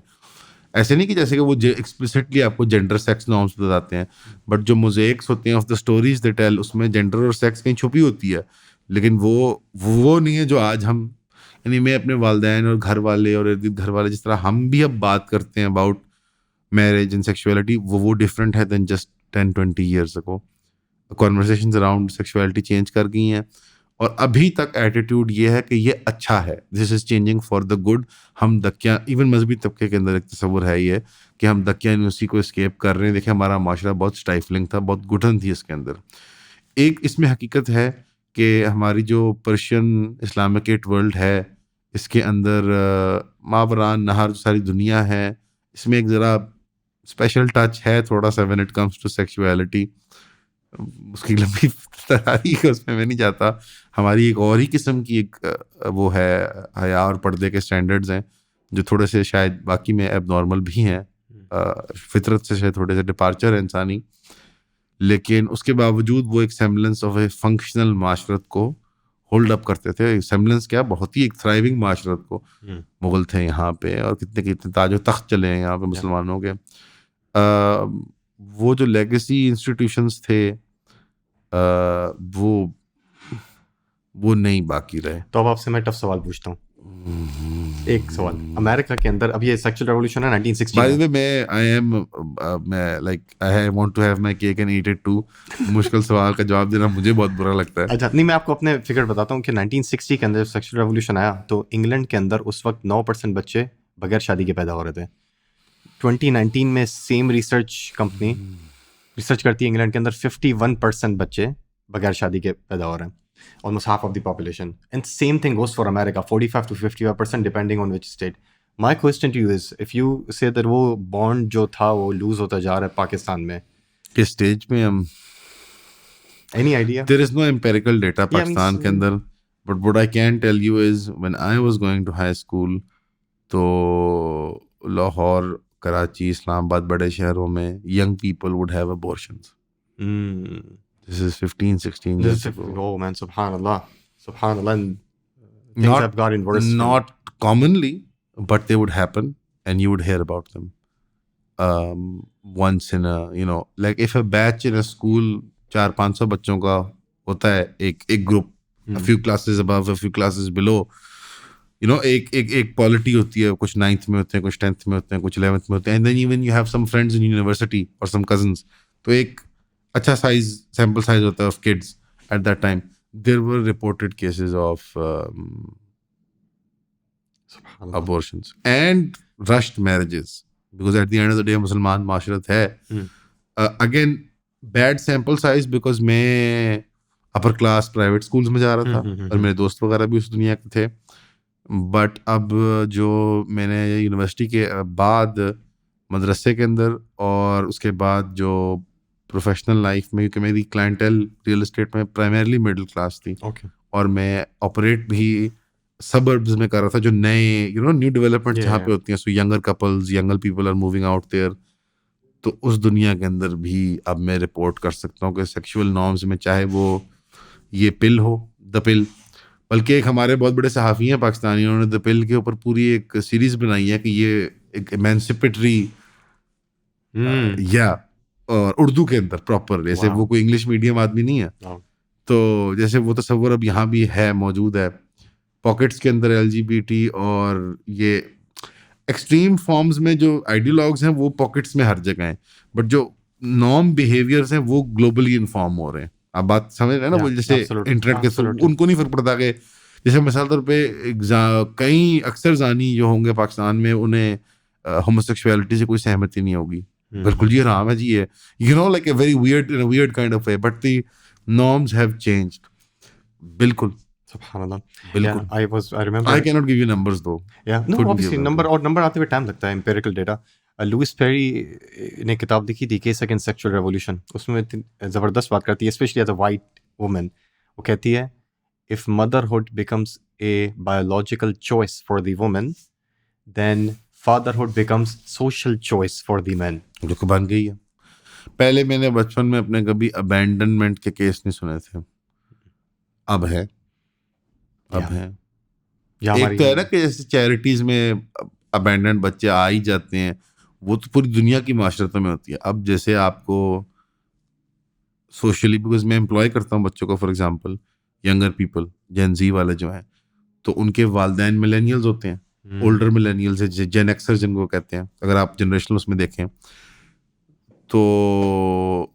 ऐसे नहीं कि जैसे कि वो एक्सप्लिसिटली आपको जेंडर सेक्स नॉर्म्स बताते हैं, बट जो मोज़ेक्स होते हैं of the stories they tell, उसमें जेंडर और सेक्स कहीं छुपी होती है. लेकिन वो नहीं है जो आज हम, यानी मैं अपने वालिदैन और घर वाले और इर्द गिर्द घर वाले, जिस तरह हम भी अब बात करते हैं अबाउट मैरिज एंड सेक्सुअलिटी, वो डिफरेंट है then just 10-20 years ago. Conversations around sexuality change कर गई हैं, और अभी तक एटीट्यूड ये है कि ये अच्छा है, this is changing for the good. हम दकिया, इवन मजहबी तबके के अंदर एक तस्वुर है ये कि हम दकियानूसी को एस्केप कर रहे हैं. देखिए, हमारा माशरा बहुत स्टाइफलिंग था, बहुत घुटन थी इसके अंदर. एक इसमें हकीकत है कि हमारी जो पर्शियन इस्लामिकेट वर्ल्ड है, इसके अंदर मावरान नहर जो सारी दुनिया है, इसमें एक ज़रा स्पेशल टच है थोड़ा सा when it comes to sexuality. उसकी लंबी तारीख है, उसमें मैं नहीं जाता. हमारी एक और ही किस्म की एक वो है, हया और पर्दे के स्टैंडर्ड्स हैं जो थोड़े से शायद बाकी में एबनॉर्मल भी हैं, फितरत से शायद थोड़े से डिपार्चर है इंसानी, लेकिन उसके बावजूद वो एक सेम्बलेंस ऑफ ए फंक्शनल माशरत को होल्ड अप करते थे. सेम्बलेंस क्या, बहुत ही एक थ्राइविंग माशरत को. मुगल थे यहाँ पे, और कितने ताजो तख्त चले हैं यहाँ पे मुसलमानों के. वो जो लेगेसी इंस्टीट्यूशंस थे, वो नहीं बाकी रहे. तो अब आपसे मैं टफ सवाल पूछता हूँ. एक सवाल, अमेरिका के अंदर अब ये सेक्सुअल रेवोल्यूशन है 1960 बाय द में। वे मैं like I want to have my cake and eat it too. मुश्किल सवाल का जवाब देना मुझे बहुत बुरा लगता है। अच्छा नहीं, मैं आपको अपने फिगर बताता हूँ कि 1960 के अंदर जब सेक्सुअल रेवोल्यूशन आया तो इंग्लैंड के अंदर उस वक्त 9% बच्चे बगैर शादी के पैदा हो रहे थे। 2019 में सेम रिसर्च कंपनी रिसर्च करती है, इंग्लैंड के अंदर 51% बच्चे बगैर शादी के पैदा हो रहे हैं, almost half of the population. And same thing goes for America, 45 to 55% depending on which state. My question to you is, if you say that वो bond जो था वो lose होता जा रहा है पाकिस्तान में, किस स्टेज में हम? any idea? There is no empirical data Yeah, I mean, Pakistan के अंदर, but what I can tell you is when I was going to high school, तो लाहौर, कराची, इस्लामाबाद, बड़े शहरों में young people would have abortions. Mm. This is 15, 16 This years is, ago. oh man, subhanallah, subhanallah. And things Not- have gotten worse. Not commonly, but they would happen and you would hear about them. Once in a, like if a batch in a school 400-500 बच्चों का होता है, एक group, a few classes above, a few classes below, एक polity होती है, कुछ 9th में होते हैं, कुछ 10th में होते हैं, कुछ 11th में होते हैं, and then even you have some friends in university or some cousins, तो एक अच्छा sample size होता है of kids at that time. There were reported cases of Subhanallah. abortions and rushed marriages, because at the end of the day मुसलमान माशरत है. Again, bad sample size because मैं upper class private schools में जा रहा था और मेरे दोस्त वगैरह भी उस दुनिया के थे. बट अब जो मैंने यूनिवर्सिटी के बाद मदरसे के अंदर और उसके बाद जो प्रोफेशनल लाइफ में, क्योंकि मेरी क्लाइंटेल रियल एस्टेट में प्राइमरीली मिडिल क्लास थी, Okay. और मैं ऑपरेट भी सबर्ब्स में कर रहा था, जो नए न्यू डेवलपमेंट Yeah, जहाँ yeah. पे होती हैं, so younger couples, younger people are moving out there. तो उस दुनिया के अंदर भी अब मैं रिपोर्ट कर सकता हूँ कि सेक्सुअल नॉर्म्स में, चाहे वो ये पिल हो, द पिल, बल्कि एक हमारे बहुत बड़े सहाफ़ी हैं पाकिस्तानी, उन्होंने द पिल के ऊपर पूरी एक सीरीज बनाई है कि ये एक एमेंसिपेटरी या, और उर्दू के अंदर प्रॉपर, जैसे Wow. वो कोई इंग्लिश मीडियम आदमी नहीं है, Wow. तो जैसे वो तस्वर अब यहाँ भी है, मौजूद है पॉकेट्स के अंदर LGBT, और ये एक्सट्रीम फॉर्म्स में जो आइडियोलॉग्स हैं वो पॉकेट्स में हर जगह हैं, बट जो नॉर्म बिहेवियर्स हैं वो ग्लोबली इन्फॉर्म हो रहे हैं. आप बात समझ रहे हैं ना? Yeah, वो जैसे absolutely, इंटरनेट के absolutely. उनको नहीं फर्क पड़ता कि जैसे मिसाल तौर पे कई अक्सर जानी जो होंगे पाकिस्तान में, उन्हें होमोसेक्सुअलिटी से कोई सहमति नहीं होगी. बिल्कुल जी हराम है जी ये, like a very weird kind of way, but the norms have changed. बिल्कुल Subhanallah. बिल्कुल. Yeah, I remember. I can not give you numbers दो. Yeah, no, Couldn't obviously give number आते हुए टाइम लगता है, empirical data. लुइस पेरी ने किताब लिखी थी केस अगेंस्ट सेक्सुअल रेवोल्यूशन, उसमें ज़बरदस्त बात करती है, especially as a white woman. वो कहती है, if motherhood becomes a biological choice for the woman, then fatherhood becomes social choice for the man. जो कि बन गई है. पहले मैंने बचपन में अपने कभी अबैंडनमेंट के केस नहीं सुने थे, अब है. एक तो है ना कि जैसे चैरिटीज में अबैंडन बच्चे आ ही जाते हैं, वो तो पूरी दुनिया की माशरतों में होती है. अब जैसे आपको सोशली, बिकॉज मैं एम्प्लॉय करता हूँ बच्चों को, फॉर एग्जांपल यंगर पीपल, जेन जी वाले जो हैं, तो उनके वालिदैन मिलेनियल्स होते हैं, ओल्डर मिलेनियल्स, जेन एक्सर जिनको कहते हैं, अगर आप जनरेशनल उसमें देखें. तो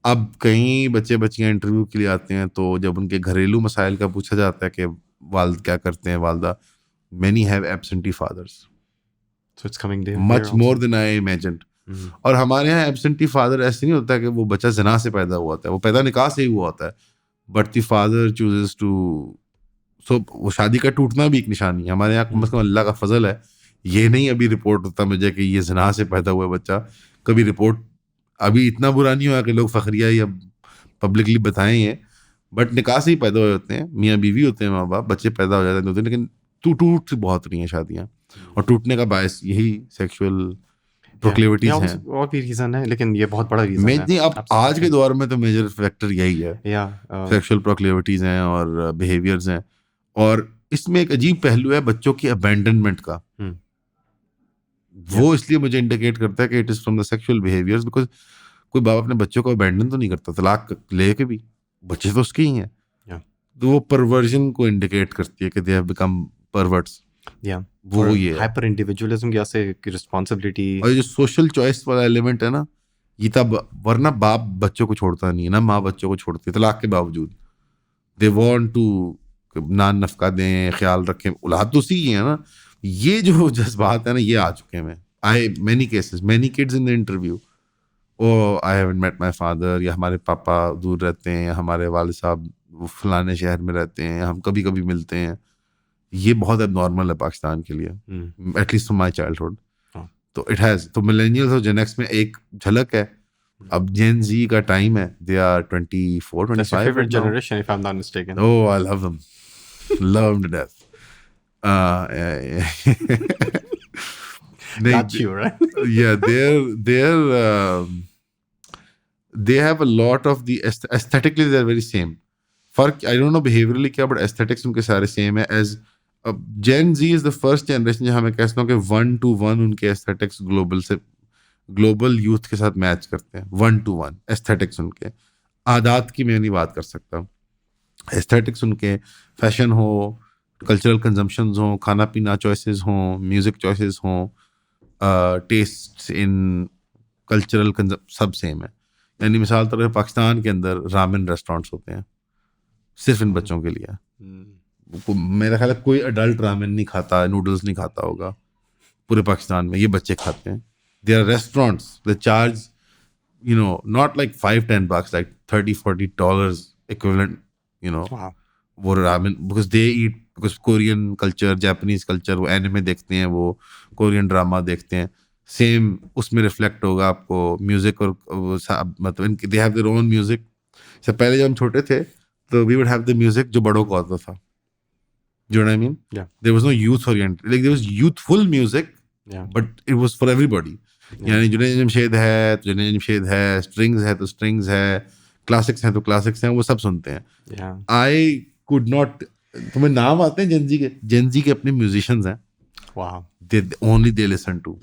अब कई बच्चे बच्चियाँ इंटरव्यू के लिए आते हैं, तो जब उनके घरेलू मसाइल का पूछा जाता है कि वालिद क्या करते हैं, वालदा, many have absentee fathers, So it's coming there. Much more than I imagined. और हमारे यहाँ एब्सेंटी फादर ऐसे नहीं होता कि वो बच्चा ज़िना से पैदा हुआ होता है, वो पैदा निकाह से ही हुआ होता है, but the father chooses to, so वो शादी का टूटना भी एक निशानी है. हमारे यहाँ कम से कम अल्लाह का फजल है, ये नहीं अभी रिपोर्ट होता मुझे कि ये ज़िना से पैदा हुआ बच्चा. कभी रिपोर्ट अभी इतना बुरा नहीं हुआ कि लोग फखरिया या पब्लिकली बताएं ये, बट निकाह से ही पैदा हुए होते हैं, मियाँ बीवी होते हैं, माँ बाप, बच्चे पैदा हो जाते हैं, लेकिन टूट बहुत रही हैं शादियाँ, और टूटने का बायस यही सेक्सुअल प्रोक्लेविटीज हैं. और भी रीजन है, लेकिन ये बहुत बड़ा रीजन है. नहीं, अब आज के दौर में तो मेजर फैक्टर यही है, सेक्सुअल प्रोक्लेविटीज हैं और बिहेवियर्स हैं. और इसमें एक अजीब पहलू है बच्चों की अबैंडनमेंट का. वो इसलिए मुझे इंडिकेट करता है कि it is from the sexual behaviours, because कोई बाप अपने बच्चों को अबैंडन तो नहीं करता, तलाक लेके भी बच्चे तो उसके ही हैं. तो वो परवर्जन को इंडिकेट करती है कि दे हैव बिकम परवर्ट्स. या वो ये है। हाइपर इंडिविजुअलिज्म की वजह से रिस्पॉन्सिबिलिटी और ये जो सोशल चॉइस वाला एलिमेंट है ना, ये तब, वरना बाप बच्चों को छोड़ता नहीं है ना, माँ बच्चों को छोड़ती है तलाक के बावजूद। दे वांट टू नान नफका दें, ख्याल रखें, औलाद तो उसी की है ना। ये जो जज्बात है ना, ये आ चुके हैं। I many cases, many kids in the interview, oh I haven't met my father, या हमारे पापा दूर रहते हैं, या हमारे वालिद साहब वो फलाने शहर में रहते हैं, हम कभी कभी मिलते हैं। ये बहुत नॉर्मल है पाकिस्तान के लिए, एटलीस्ट फ्रॉम माई चाइल्डहुड। हाँ। तो इट हैज़, तो मिलेनियल्स और जेन एक्स में एक झलक है। अब जेन जी का टाइम है, they are 24 That's your 25 favorite right now. generation, if I'm not mistaken. Oh, I love them. Love them to death. They, Got you, right? yeah, they have a lot of the aesthetically they're very same. फर्क I don't know behaviorally क्या, but aesthetics उनके सारे same है. As Gen Z is the first generation जहाँ मैं कहता हूँ कि 1-to-1 उनके aesthetics ग्लोबल यूथ के साथ मैच करते हैं. 1-to-1 aesthetics उनके, आदात की मैं नहीं बात कर सकता. एस्थेटिक्स उनके, फैशन हो, कल्चरल कंजम्पशंस हो, खाना पीना चॉइसेस हो, म्यूजिक चॉइसेस हो, टेस्ट इन कल्चरल सब सेम है. यानी मिसाल तौर पर पाकिस्तान के अंदर रामेन रेस्टोरेंट्स होते हैं सिर्फ इन बच्चों के लिए. मेरा ख्याल है कोई अडल्ट रामेन नहीं खाता, नूडल्स नहीं खाता होगा पूरे पाकिस्तान में. ये बच्चे खाते हैं. There are restaurants that charge not like $5-10, like $30-40 equivalent, Wow. वो ramen, because they eat, because Korean culture, Japanese culture, वो एनिमे देखते हैं, वो कोरियन ड्रामा देखते हैं, सेम उसमें रिफ्लेक्ट होगा आपको. म्यूजिक और मतलब they have their own music. से पहले जब हम छोटे थे तो we would have the music जो बड़ों को आता था. Do you know what I mean? Yeah. There was no youth oriented, like there was youthful music, Yeah. but it was for everybody. यानी जुनैद जमशेद है तो जुनैद जमशेद है, स्ट्रिंग्स है तो स्ट्रिंग्स है, क्लासिक्स हैं तो क्लासिक्स हैं, वो सब सुनते हैं. Yeah. आई कुड नॉट, तुम्हें नाम आते हैं जेनजी के? जेनजी के अपने म्यूजिशियंस हैं, Wow. They only they listen to.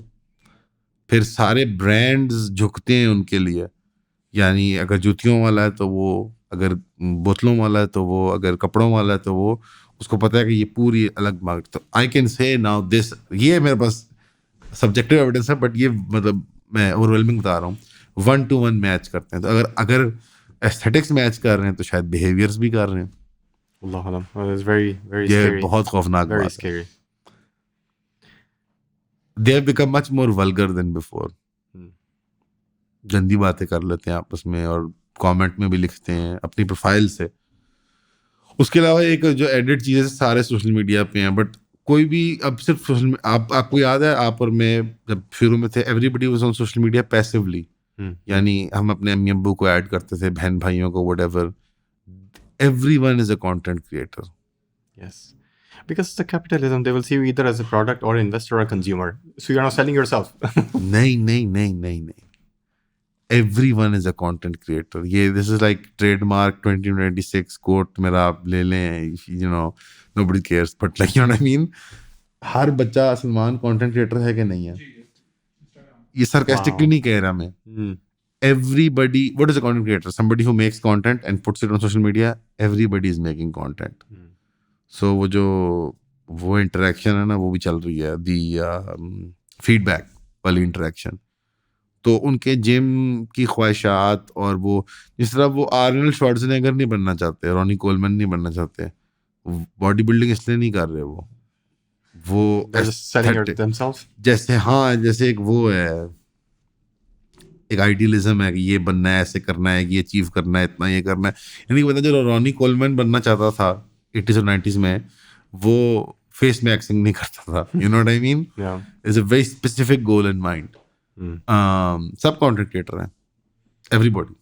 फिर सारे ब्रांड्स झुकते हैं उनके लिए. यानी अगर जूतियों वाला है तो वो, अगर बोतलों वाला है तो वो, अगर कपड़ों वाला है तो वो, उसको पता है कि ये पूरी अलग मार्केट. तो I can say now this, ये मेरे पास सब्जेक्टिव एविडेंस है, बट ये मतलब मैं ओवरवेलमिंग बता रहा हूँ. 1-to-1 मैच करते हैं. तो अगर एस्थेटिक्स मैच कर रहे हैं तो शायद बिहेवियर्स भी कर रहे हैं. Allah Alam. Well, it's very, very ये scary. बहुत खौफनाक Very बात है. scary. They have become much more vulgar than before. गंदी बातें कर लेते हैं आपस में और कमेंट में भी लिखते हैं अपनी प्रोफाइल से. उसके अलावा एक जो एडिट चीज़ें सारे सोशल मीडिया पे हैं, बट कोई भी अब सिर्फ सोशल, आपको याद है आप और मैं जब शुरू में थे, everybody was on social media passively. यानी हम अपने अम्मी अब्बू को ऐड करते थे, बहन भाइयों को, whatever. Everyone is a content creator. Yes. Because it's the capitalism, they will see you either as a product or investor or a consumer. So you're not selling yourself. नहीं. Everyone is a content creator. ये this is like trademark 2026 quote मेरा आप ले लें, nobody cares, but like you know what I mean. हर बच्चा Salman content creator है कि नहीं है? ये sarcastically नहीं कह रहा मैं. Everybody, what is a content creator? Somebody who makes content and puts it on social media. Everybody is making content. So वो इंटरेक्शन है ना, वो भी चल रही है, दी फीडबैक वाली इंटरेक्शन. तो उनके जिम की ख्वाहिशात, और वो जिस तरह वो आर्नल्ड श्वार्ज़नेगर नहीं बनना चाहते, रॉनी कोलमैन नहीं बनना चाहते, बॉडी बिल्डिंग इसलिए नहीं कर रहे वो They're just selling aesthetic- themselves. जैसे एक वो है, एक आइडियलिज्म है कि ये बनना है, ऐसे करना है, कि ये अचीव करना है, इतना ये करना है. यानी पता जो रॉनी कोलमैन बनना चाहता था 80s और 90s में, वो फेस में एक्टिंग नहीं करता था. You know what I mean? Yeah. Is a very specific goal in mind. सब कंटेंट क्रिएटर हैं, एवरीबॉडी.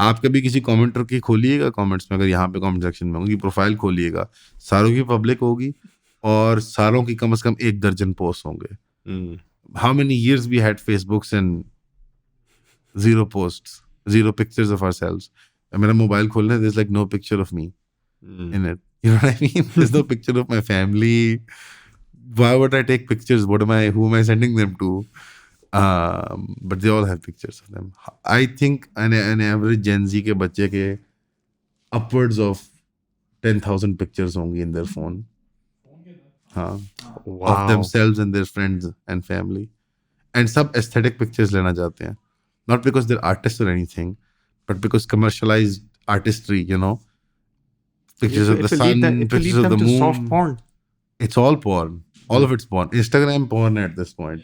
आप कभी किसी कमेंटर की खोलिएगा कमेंट्स में, अगर यहाँ पे कमेंट सेक्शन में उनकी प्रोफाइल खोलिएगा, सारों की पब्लिक होगी और सारों की कम से कम 1 दर्जन पोस्ट होंगे. How many years we had Facebooks and 0 posts, 0 pictures of ourselves. मेरा मोबाइल खोलना है, there's like no picture of me in it. You know what I mean? There's no picture of my family. Why would I take pictures? Who am I sending them to? But they all have pictures of them. I think an average Gen Z के बच्चे के upwards of 10,000 pictures होंगी in their phone. हाँ, of Wow. themselves and their friends and family. And सब aesthetic pictures लेना चाहते हैं, not because they're artists or anything, but because commercialized artistry, you know, pictures of the sun, pictures of the to soft moon. porn. It's all porn. All of it's porn. Instagram porn at this point.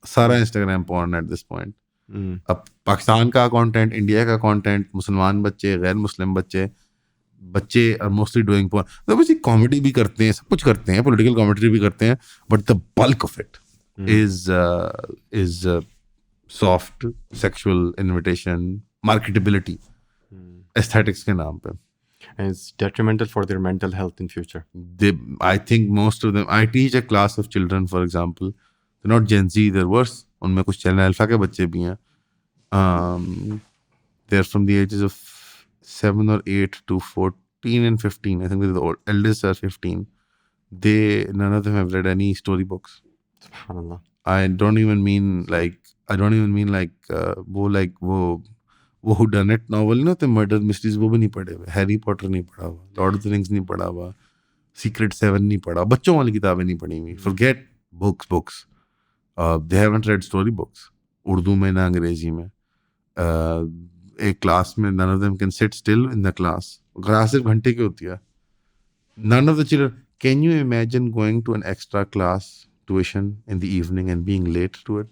सारा Instagram porn at this point. अब पाकिस्तान का content, India का content, मुसलमान बच्चे, गैर मुस्लिम बच्चे are mostly doing porn. तो वैसे कॉमेडी भी करते हैं, सब कुछ करते हैं, पॉलिटिकल कमेंट्री भी करते हैं, but the bulk of it is soft sexual invitation, marketability, aesthetics के नाम पे. And it's detrimental for their mental health in future. I think most of them, I teach a class of children, for example, they're not Gen Z, they're worse. उनमें कुछ channel alpha के बच्चे भी हैं. They're from the ages of 7 or 8 to 14 and 15. I think the eldest are 15. None of them have read any storybooks. Subhanallah. I don't even mean वो whodunit novel नहीं होते, murder mysteries, वो भी नहीं पढ़े हुए. हैरी पॉटर नहीं पढ़ा हुआ, लॉर्ड ऑफ द रिंग्स नहीं पढ़ा हुआ, सीक्रेट 7 नहीं पढ़ा, बच्चों वाली किताबें नहीं पढ़ी हुई. Forget books. They haven't red story books, Urdu में ना अंग्रेजी में. एक क्लास में none of them can sit still in the class. Class सिर्फ घंटे की होती है. None of the children. Can you imagine going to an extra class tuition in the evening and being late to it?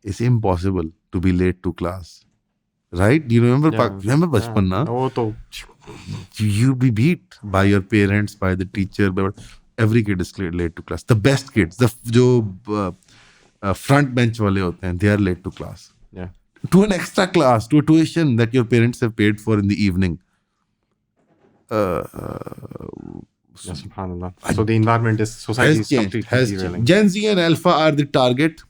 It's impossible to be late to class. Right? Do you remember? Remember बचपन ना? वो तो You be beat by your parents, by the teacher, by every kid is late to class. The best kids, जो front bench वाले होते हैं, they are late to class. yeah. To an extra class, to a tuition that your parents have paid for in the evening. Yeah, subhanallah. So the environment is, society is completely derailing. Gen Z and Alpha are the target,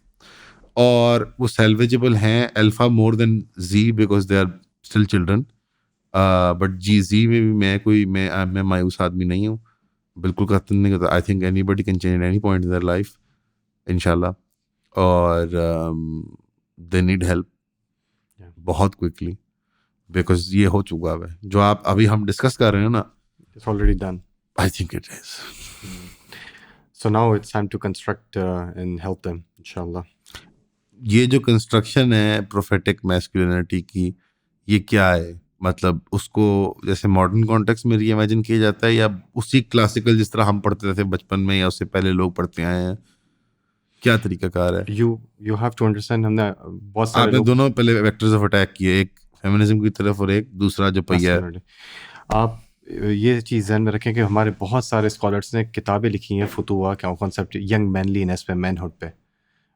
और वो salvageable हैं. Alpha more than Z because they are still children. But Z में भी मैं मायूस आदमी नहीं हूँ, बिल्कुल कतई नहीं करता. I think anybody can change at any point in their life, इंशाल्लाह. और they need help बहुत क्विकली, बिकॉज ये हो चुका है जो आप अभी हम डिस्कस कर रहे हैं ना. It's already done. I think it is. So now it's time to construct and help them, inshallah. ये जो कंस्ट्रक्शन है प्रोफेटिक मैस्कुलिनिटी की, ये क्या है? मतलब उसको जैसे मॉडर्न कॉन्टेक्स्ट में रीइमेजिन किया जाता है, या उसी क्लासिकल जिस तरह हम पढ़ते थे बचपन में, या उससे पहले लोग पढ़ते आए हैं? क्या तरीकाकार है? You have to understand, हमने बहुत सारे आपने दोनों पहले वेक्टर्स ऑफ अटैक किए, एक फेमिनिज्म की तरफ और एक दूसरा जो पहिया है. आप ये चीज़ ध्यान में रखें कि हमारे बहुत सारे स्कॉलर्स ने किताबें लिखी हैं फुतुवा क्या कॉन्सेप्ट, यंग मैनलीनेस पे, मैनहुड पे,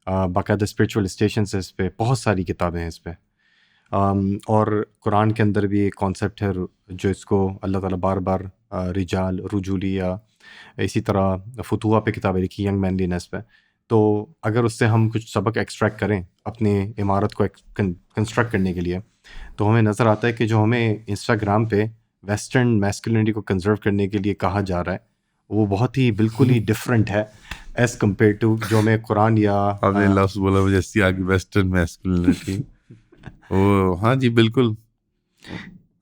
बाकायदा स्पिरिचुअल स्टेशंस है इस पे, बहुत सारी किताबें हैं इस पे. और कुरान के अंदर भी एक कॉन्सेप्ट है जो इसको अल्लाह ताला बार बार रिजाल, रुजूली या इसी तरह फुतुवा पे किताबें लिखी यंग मैनलीनेस पे. तो अगर उससे हम कुछ सबक एक्सट्रैक्ट करें अपनी इमारत को कंस्ट्रक्ट करने के लिए, तो हमें नज़र आता है कि जो हमें इंस्टाग्राम पे वेस्टर्न मैस्कुलिनिटी को कंजर्व करने के लिए कहा जा रहा है, वो बहुत ही बिल्कुल ही डिफरेंट है एज कम्पेयर टू जो हमें कुरान या आपने लफ्ज़ बोला जैसी आगे वेस्टर्न मैस्कुलिनिटी. ओ हाँ जी बिल्कुल,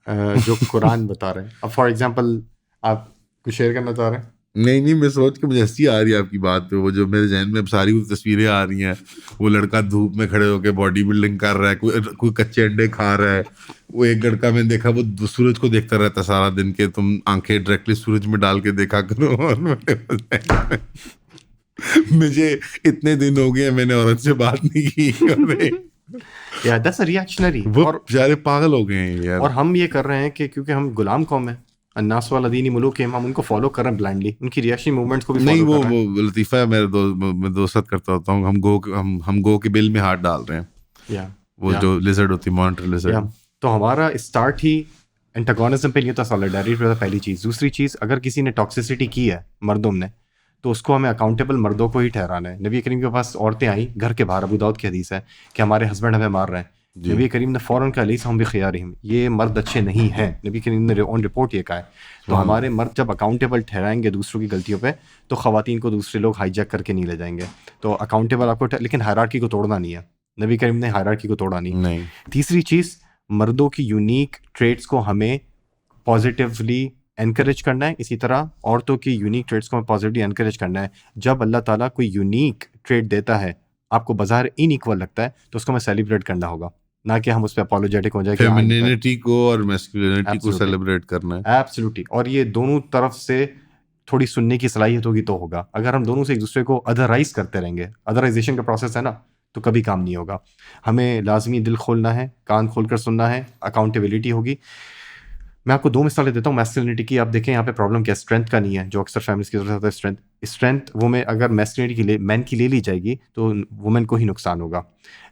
जो कुरान बता रहे हैं. अब फॉर एग्जांपल आप कुछ शेयर करना चाह रहे हैं? नहीं, मैं सोच के मुझे हंसी आ रही है आपकी बात पे. वो जो मेरे जहन में सारी वो तस्वीरें आ रही हैं, वो लड़का धूप में खड़े होकर बॉडी बिल्डिंग कर रहा है, कोई कच्चे अंडे खा रहा है. वो एक लड़का मैंने देखा वो सूरज को देखता रहता है सारा दिन, के तुम आंखें डायरेक्टली सूरज में डाल के देखा करो. और मुझे इतने दिन हो गए मैंने औरत से बात नहीं की. या दैट्स अ रिएक्शनरी. वो बेचारे पागल हो गए हैं यार. और हम ये कर रहे हैं कि क्योंकि हम गुलाम कौम है, अन्नास वाला दीनी मुलूक है, हम उनको फॉलो कर रहे हैं ब्लाइंडली, उनकी रिएक्शन मूवमेंट्स को भी नहीं. फॉलो कर रहे हैं. वो लतीफ़ा है मैं दोस्त करता होता हूँ, हम गो के बिल में हाथ डाल रहे हैं. वो जो लिजर्ड होती है, मॉनिटर लिजर्ड. तो हमारा स्टार्ट ही एंटागोनिज्म पे नहीं होता, सॉलिडारिटी पे. पहली चीज़. दूसरी चीज़, अगर किसी ने टॉक्सिसिटी की है मर्दों ने, तो उसको हमें अकाउंटेबल मर्दों को ही ठहराना है. नबी करीम के पास औरतें आई घर के बाहर, अबू दाऊद की हदीस है कि हमारे हस्बैंड हमें मार रहे हैं. नबी करीम ने फ़ौरन कहा अलीस हम भी खियारिहिम, ये मर्द अच्छे नहीं हैं. नबी करीम ने ऑन रिपोर्ट ये कहा है. तो हमारे मर्द जब अकाउंटेबल ठहराएंगे दूसरों की गलतियों पे, तो ख़वातीन को दूसरे लोग हाईजैक करके नहीं ले जाएंगे. तो अकाउंटेबल आपको, लेकिन हायरार्की को तोड़ना नहीं है. नबी करीम ने हायरार्की को तोड़ा नहीं. तीसरी चीज़, मर्दों की यूनिक ट्रेट्स को हमें पॉजिटिवली एनकरेज करना है, इसी तरह औरतों की यूनिक ट्रेड्स को पॉजिटिवली एनकरेज करना है। जब अल्लाह ताला कोई यूनिक ट्रेड देता है, आपको बाजार इनइक्वल लगता है, तो उसको हमें सेलिब्रेट करना होगा, ना कि हम उस पर अपोलोजेटिक हो जाए कि फेमिनिटी को और मैस्कुलिनिटी को Absolutely. सेलिब्रेट करना है। एब्सोल्युटली। और ये दोनों तरफ से थोड़ी सुनने की सलाहियत होगी तो होगा। अगर हम दोनों से एक दूसरे को अदराइज करते रहेंगे, अदराइजेशन का प्रोसेस है ना, तो कभी काम नहीं होगा। हमें लाजमी दिल खोलना है, कान खोल कर सुनना है, अकाउंटेबिलिटी होगी। मैं आपको 2 मिसालें देता हूँ मैस्कुलिनिटी की। आप देखें यहाँ पे प्रॉब्लम क्या है, स्ट्रेंथ का नहीं है, जो अक्सर फैमिलीज की तरफ से होता है। स्ट्रेंथ वो में अगर मैस्कुलिनिटी की मैन की ले ली जाएगी तो वुमेन को ही नुकसान होगा।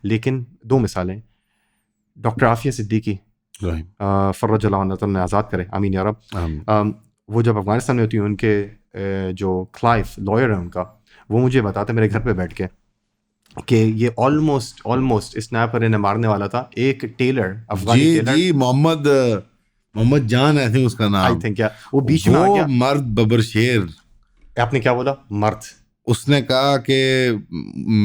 लेकिन 2 मिसालें, डॉक्टर आफिया सिद्दीकी राइट। फर्रज अल्लाह ने आज़ाद करे, आमीन या रब। वो जब अफगानिस्तान में होती हैं, उनके जो क्लाइव लॉयर है उनका, वो मुझे बताते मेरे घर पे बैठ के कि ये ऑलमोस्ट स्नैपर इन्हें मारने वाला था। एक टेलर, अफगानी जी टेलर, जी, मोहम्मद जान है थे उसका आई नाम। थिंक, क्या वो बीच में आ वो गया। मर्द बबर शेर, आपने क्या बोला? मर्द। उसने कहा कि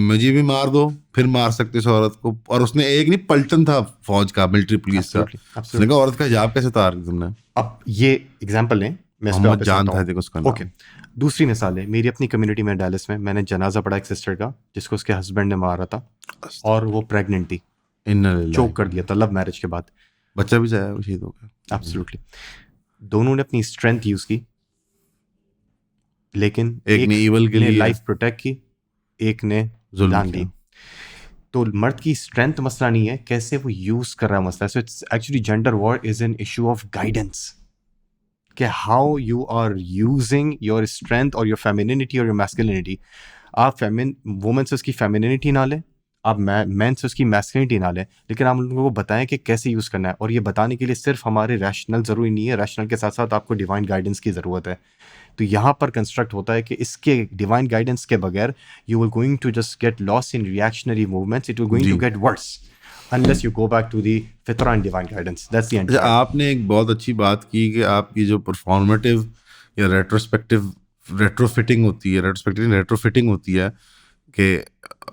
मुझे भी मार दो, फिर मार सकते इस औरत को। और उसने एक नहीं, पलटन था फौज का, मिलिट्री पुलिस का। Absolutely, उसने कहा औरत का हिजाब कैसे उतार दी तुमने? अब ये एग्जांपल लें, मैं इस पे मोहम्मद वापस जान आता था हूँ। देखो उसका नाम। ओके, दूसरी मिसाल है मेरी अपनी कम्युनिटी में डैलस में। मैंने जनाजा पढ़ा एक सिस्टर का, जिसको उसके हस्बैंड ने मारा था, और वो प्रेग्नेंट थी, इन्ना लिल्लाह। चोक कर दिया था लव मैरिज के बाद। बच्चा भी जाया, वो शहीद हो गया। एब्सोल्युटली। दोनों ने अपनी स्ट्रेंथ यूज की, लेकिन एक ने evil के ने लिए, लाइफ प्रोटेक्ट की, एक ने जुल्म जान किया। दी। तो मर्द की स्ट्रेंथ मसला नहीं है, कैसे वो यूज कर रहा है मसला है। So it's actually gender war is an issue of guidance, कि how you are using your strength और योर फेमिनिटी और योर मैस्कुलिनिटी। आप वुमेन से उसकी फेमिनिटी ना लें, आप मैन से उसकी मैस्कुलिनिटी ना लें, लेकिन आप लोगों को बताएं कि कैसे यूज़ करना है। और ये बताने के लिए सिर्फ हमारे रैशनल ज़रूरी नहीं है, रैशनल के साथ साथ आपको डिवाइन गाइडेंस की ज़रूरत है। तो यहाँ पर कंस्ट्रक्ट होता है कि इसके डिवाइन गाइडेंस के बगैर you will going to just get lost in reactionary movements, it will going to get worse unless you go back to the fitra and divine guidance. That's the end. अच्छा, आपने एक बहुत अच्छी बात की कि आपकी जो परफॉर्मेटिव या रेट्रोफिटिंग होती है, रेट्रोफिटिंग होती है कि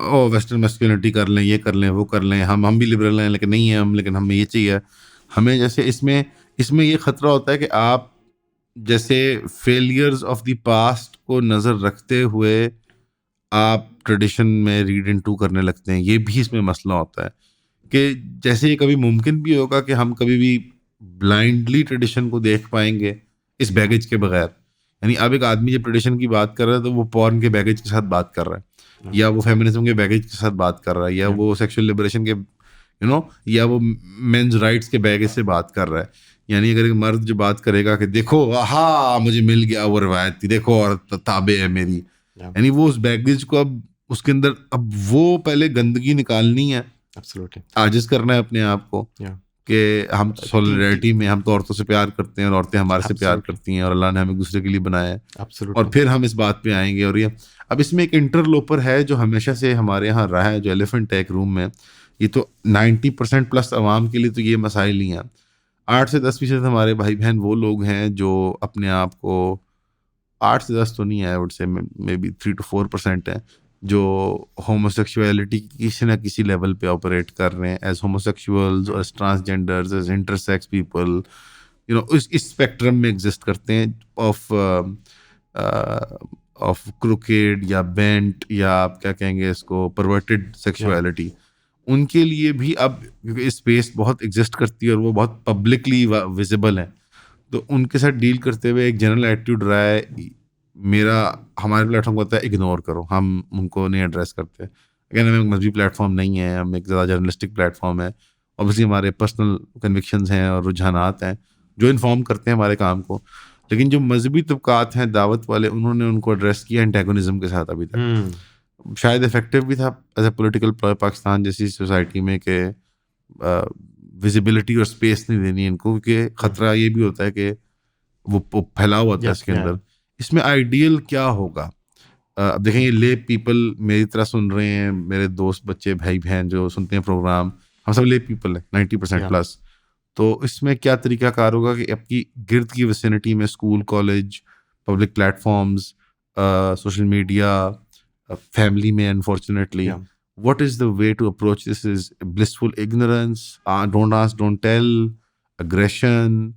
ओ वेस्टर्न मैस्कुलिनिटी कर लें, ये कर लें, वो कर लें, हम भी लिबरल हैं, लेकिन नहीं है हम, लेकिन हमें ये चाहिए। हमें जैसे इसमें ये खतरा होता है कि आप जैसे फेलियर्स ऑफ द पास्ट को नज़र रखते हुए आप ट्रेडिशन में रीड इनटू करने लगते हैं। ये भी इसमें मसला होता है कि जैसे ये कभी मुमकिन भी होगा कि हम कभी भी ब्लाइंडली ट्रेडिशन को देख पाएंगे इस बैगेज के बगैर। यानी अब एक आदमी जब ट्रेडिशन की बात कर रहा है तो वो पॉर्न के बैगेज के साथ बात कर रहा है, या वो फेमिनिज्म के बैगेज के साथ बात कर रहा है, या वो सेक्सुअल लिबरेशन के या वो मेंस राइट्स के बैगेज से बात कर रहा है। यानी अगर एक मर्द जो बात करेगा कि देखो हाँ मुझे मिल गया वो रवायत थी, देखो और ताबे है मेरी, यानी वो उस बैगेज को अब उसके अंदर अब वो पहले गंदगी निकालनी है, Absolutely. आजिज करना है अपने आप को कि हम सॉलिडरिटी में, हम तो औरतों से प्यार करते हैं और औरतें हमारे से प्यार करती हैं और अल्लाह ने हमें एक दूसरे के लिए बनाया है। Absolutely. और फिर हम इस बात पे आएंगे। और ये अब इसमें एक इंटरलोपर है जो हमेशा से हमारे यहाँ रहा है, जो एलिफेंट है एक रूम में। ये तो 90% प्लस अवाम के लिए तो ये मसाइल नहीं है। 8 से 10% हमारे भाई बहन वो लोग हैं जो अपने आप को, 8 से 10 तो नहीं है, would say may be 3 to 4% है जो होमोसेक्सुअलिटी किसी ना किसी लेवल पे ऑपरेट कर रहे हैं, एज होमोसेक्सुअल्स और ट्रांसजेंडर्स, एज इंटरसेक्स पीपल, इस स्पेक्ट्रम में एग्जिस्ट करते हैं ऑफ क्रोकेड या बेंट या आप क्या कहेंगे इसको, परवर्टेड सेक्सुअलिटी। उनके लिए भी अब क्योंकि स्पेस बहुत एग्जिस्ट करती है और वो बहुत पब्लिकली विजिबल है, तो उनके साथ डील करते हुए एक जनरल एटीट्यूड रहा है मेरा, हमारे प्लेटफॉर्म को होता है इग्नोर करो, हम उनको नहीं एड्रेस करते। अगेन हमें मजहबी प्लेटफॉर्म नहीं है, हम एक ज़्यादा जर्नलिस्टिक प्लेटफॉर्म है। ऑब्वियसली हमारे पर्सनल कन्विक्शंस हैं और रुझानात हैं जो इन्फॉर्म करते हैं हमारे काम को, लेकिन जो मजहबी तबकात हैं दावत वाले, उन्होंने उनको एड्रेस किया एंटेगोनिज्म के साथ अभी तक। शायद इफेक्टिव भी था एज ए पोलिटिकल पाकिस्तान जैसी सोसाइटी में कि विजिबिलिटी और स्पेस नहीं देनी इनको, क्योंकि ख़तरा ये भी होता है कि वो फैला हुआ था इसके अंदर। इसमें आइडियल क्या होगा? अब देखें ये ले पीपल मेरी तरह सुन रहे हैं, मेरे दोस्त बच्चे भाई बहन जो सुनते हैं प्रोग्राम, हम सब ले पीपल है 90% प्लस। तो इसमें क्या तरीकाकार होगा कि आपकी गिर्द की विसिनिटी में school, college, public platforms, social media, family में unfortunately what is the way to approach this? Is blissful ignorance, don't ask, don't tell, aggression,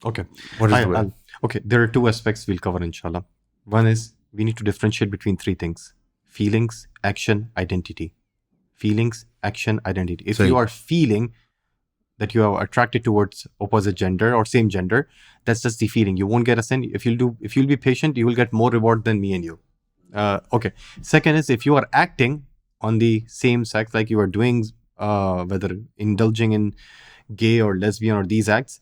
Okay. What is the way? Okay, there are two aspects we'll cover, inshallah. One is we need to differentiate between three things: feelings, action, identity. Feelings, action, identity. If Sahi. you are feeling that you are attracted towards opposite gender or same gender, that's just the feeling. You won't get a sense. If you'll be patient, you will get more reward than me and you. Okay. Second is if you are acting on the same sex, like you are doing, whether indulging in gay or lesbian or these acts,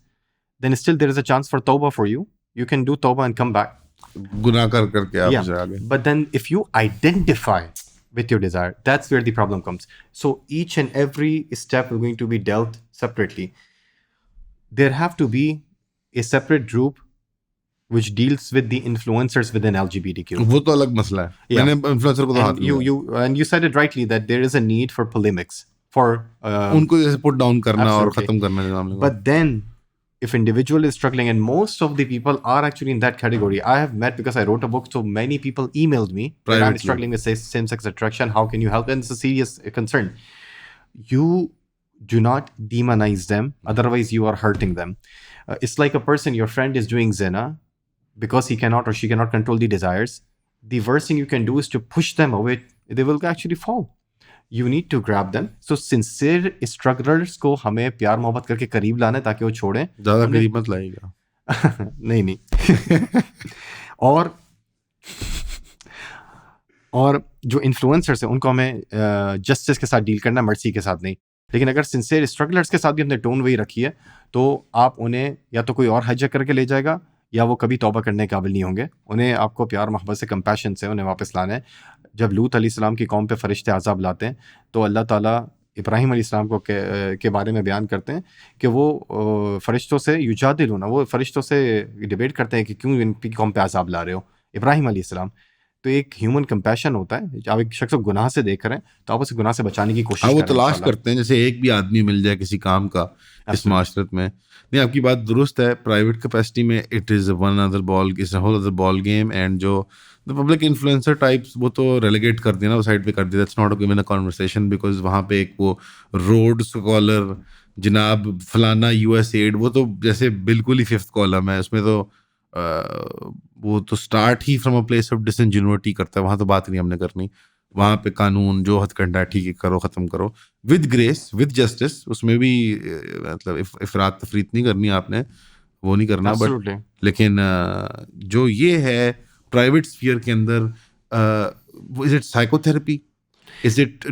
then still there is a chance for tawbah for you. You can do tawbah and come back. गुनाह कर करके आप Yeah. उसे आगे But then if you identify with your desire, that's where the problem comes. So each and every step is going to be dealt separately. There have to be a separate group which deals with the influencers within LGBTQ. वो तो अलग मसला है. Yeah. मैंने influencer को तो हाथ And you said it rightly that there is a need for polemics for उनको जैसे पुट डाउन करना और Absolutely. खत्म करना इस मामले को. But then, if individual is struggling, and most of the people are actually in that category, I have met because I wrote a book, so many people emailed me that I'm Privately. struggling with same-sex attraction. How can you help? And it's a serious concern. You do not demonize them, otherwise you are hurting them. It's like a person, your friend is doing zina because he cannot or she cannot control the desires. The worst thing you can do is to push them away. They will actually fall. You need to grab them. So sincere strugglers को हमें प्यार मोहब्बत करके करीब लाना है ताकि वो छोड़ें. ज्यादा करीब मत लाइएगा. नहीं और जो इन्फ्लुएंसर्स हैं उनको हमें जस्टिस के साथ डील करना है, मर्सी के साथ नहीं. लेकिन अगर सिंसियर स्ट्रगलर्स के साथ भी हमने टोन वही रखी है तो आप उन्हें या तो कोई और हाईजैक करके ले जाएगा या वो कभी तौबा करने के काबिल नहीं होंगे. उन्हें आपको प्यार मोहब्बत से, कंपैशन से उन्हें वापस लाना है. जब लूत अलैहिस्सलाम की कौम पे फरिश्ते अज़ाब लाते हैं तो अल्लाह ताला इब्राहिम अलैहिस्सलाम को के बारे में बयान करते हैं कि वो फरिश्तों से युजादिलूना, वो फरिश्तों से डिबेट करते हैं कि क्यों इनकी कौम पे अज़ाब ला रहे हो, इब्राहिम अलैहिस्सलाम. तो एक ह्यूमन कंपैशन होता है. आप एक शख्स को गुनाह से देख रहे हैं तो आप उसे गुनाह से बचाने की कोशिश हाँ, वो करें तलाश इंशाल्लाह. करते हैं जैसे एक भी आदमी मिल जाए किसी काम का इस माशरत में. नहीं, आपकी बात दुरुस्त है. प्राइवेट कैपेसिटी में it is one other ball, is a whole other ball game. And जो द पब्लिक इन्फ्लुएंसर टाइप्स वो तो रेलीगेट कर दिया ना, वो साइड पे कर दिया. That's not a given a conversation because वहाँ पे एक वो रोड स्कॉलर जनाब फलाना यूएसएड, वो तो जैसे बिल्कुल ही फिफ्थ कॉलम है. उसमें तो वो तो स्टार्ट ही from a place of disingenuity करता है. वहाँ तो बात नहीं हमने करनी. वहाँ पे कानून जो हथकंडा है ठीक है करो, ख़त्म करो विद ग्रेस विद जस्टिस. उसमें भी मतलब इफरात तफरीत नहीं करनी आपने, वो नहीं करना. But Absolutely. लेकिन जो ये है प्राइवेट स्फीयर के अंदर, is it psychotherapy, is it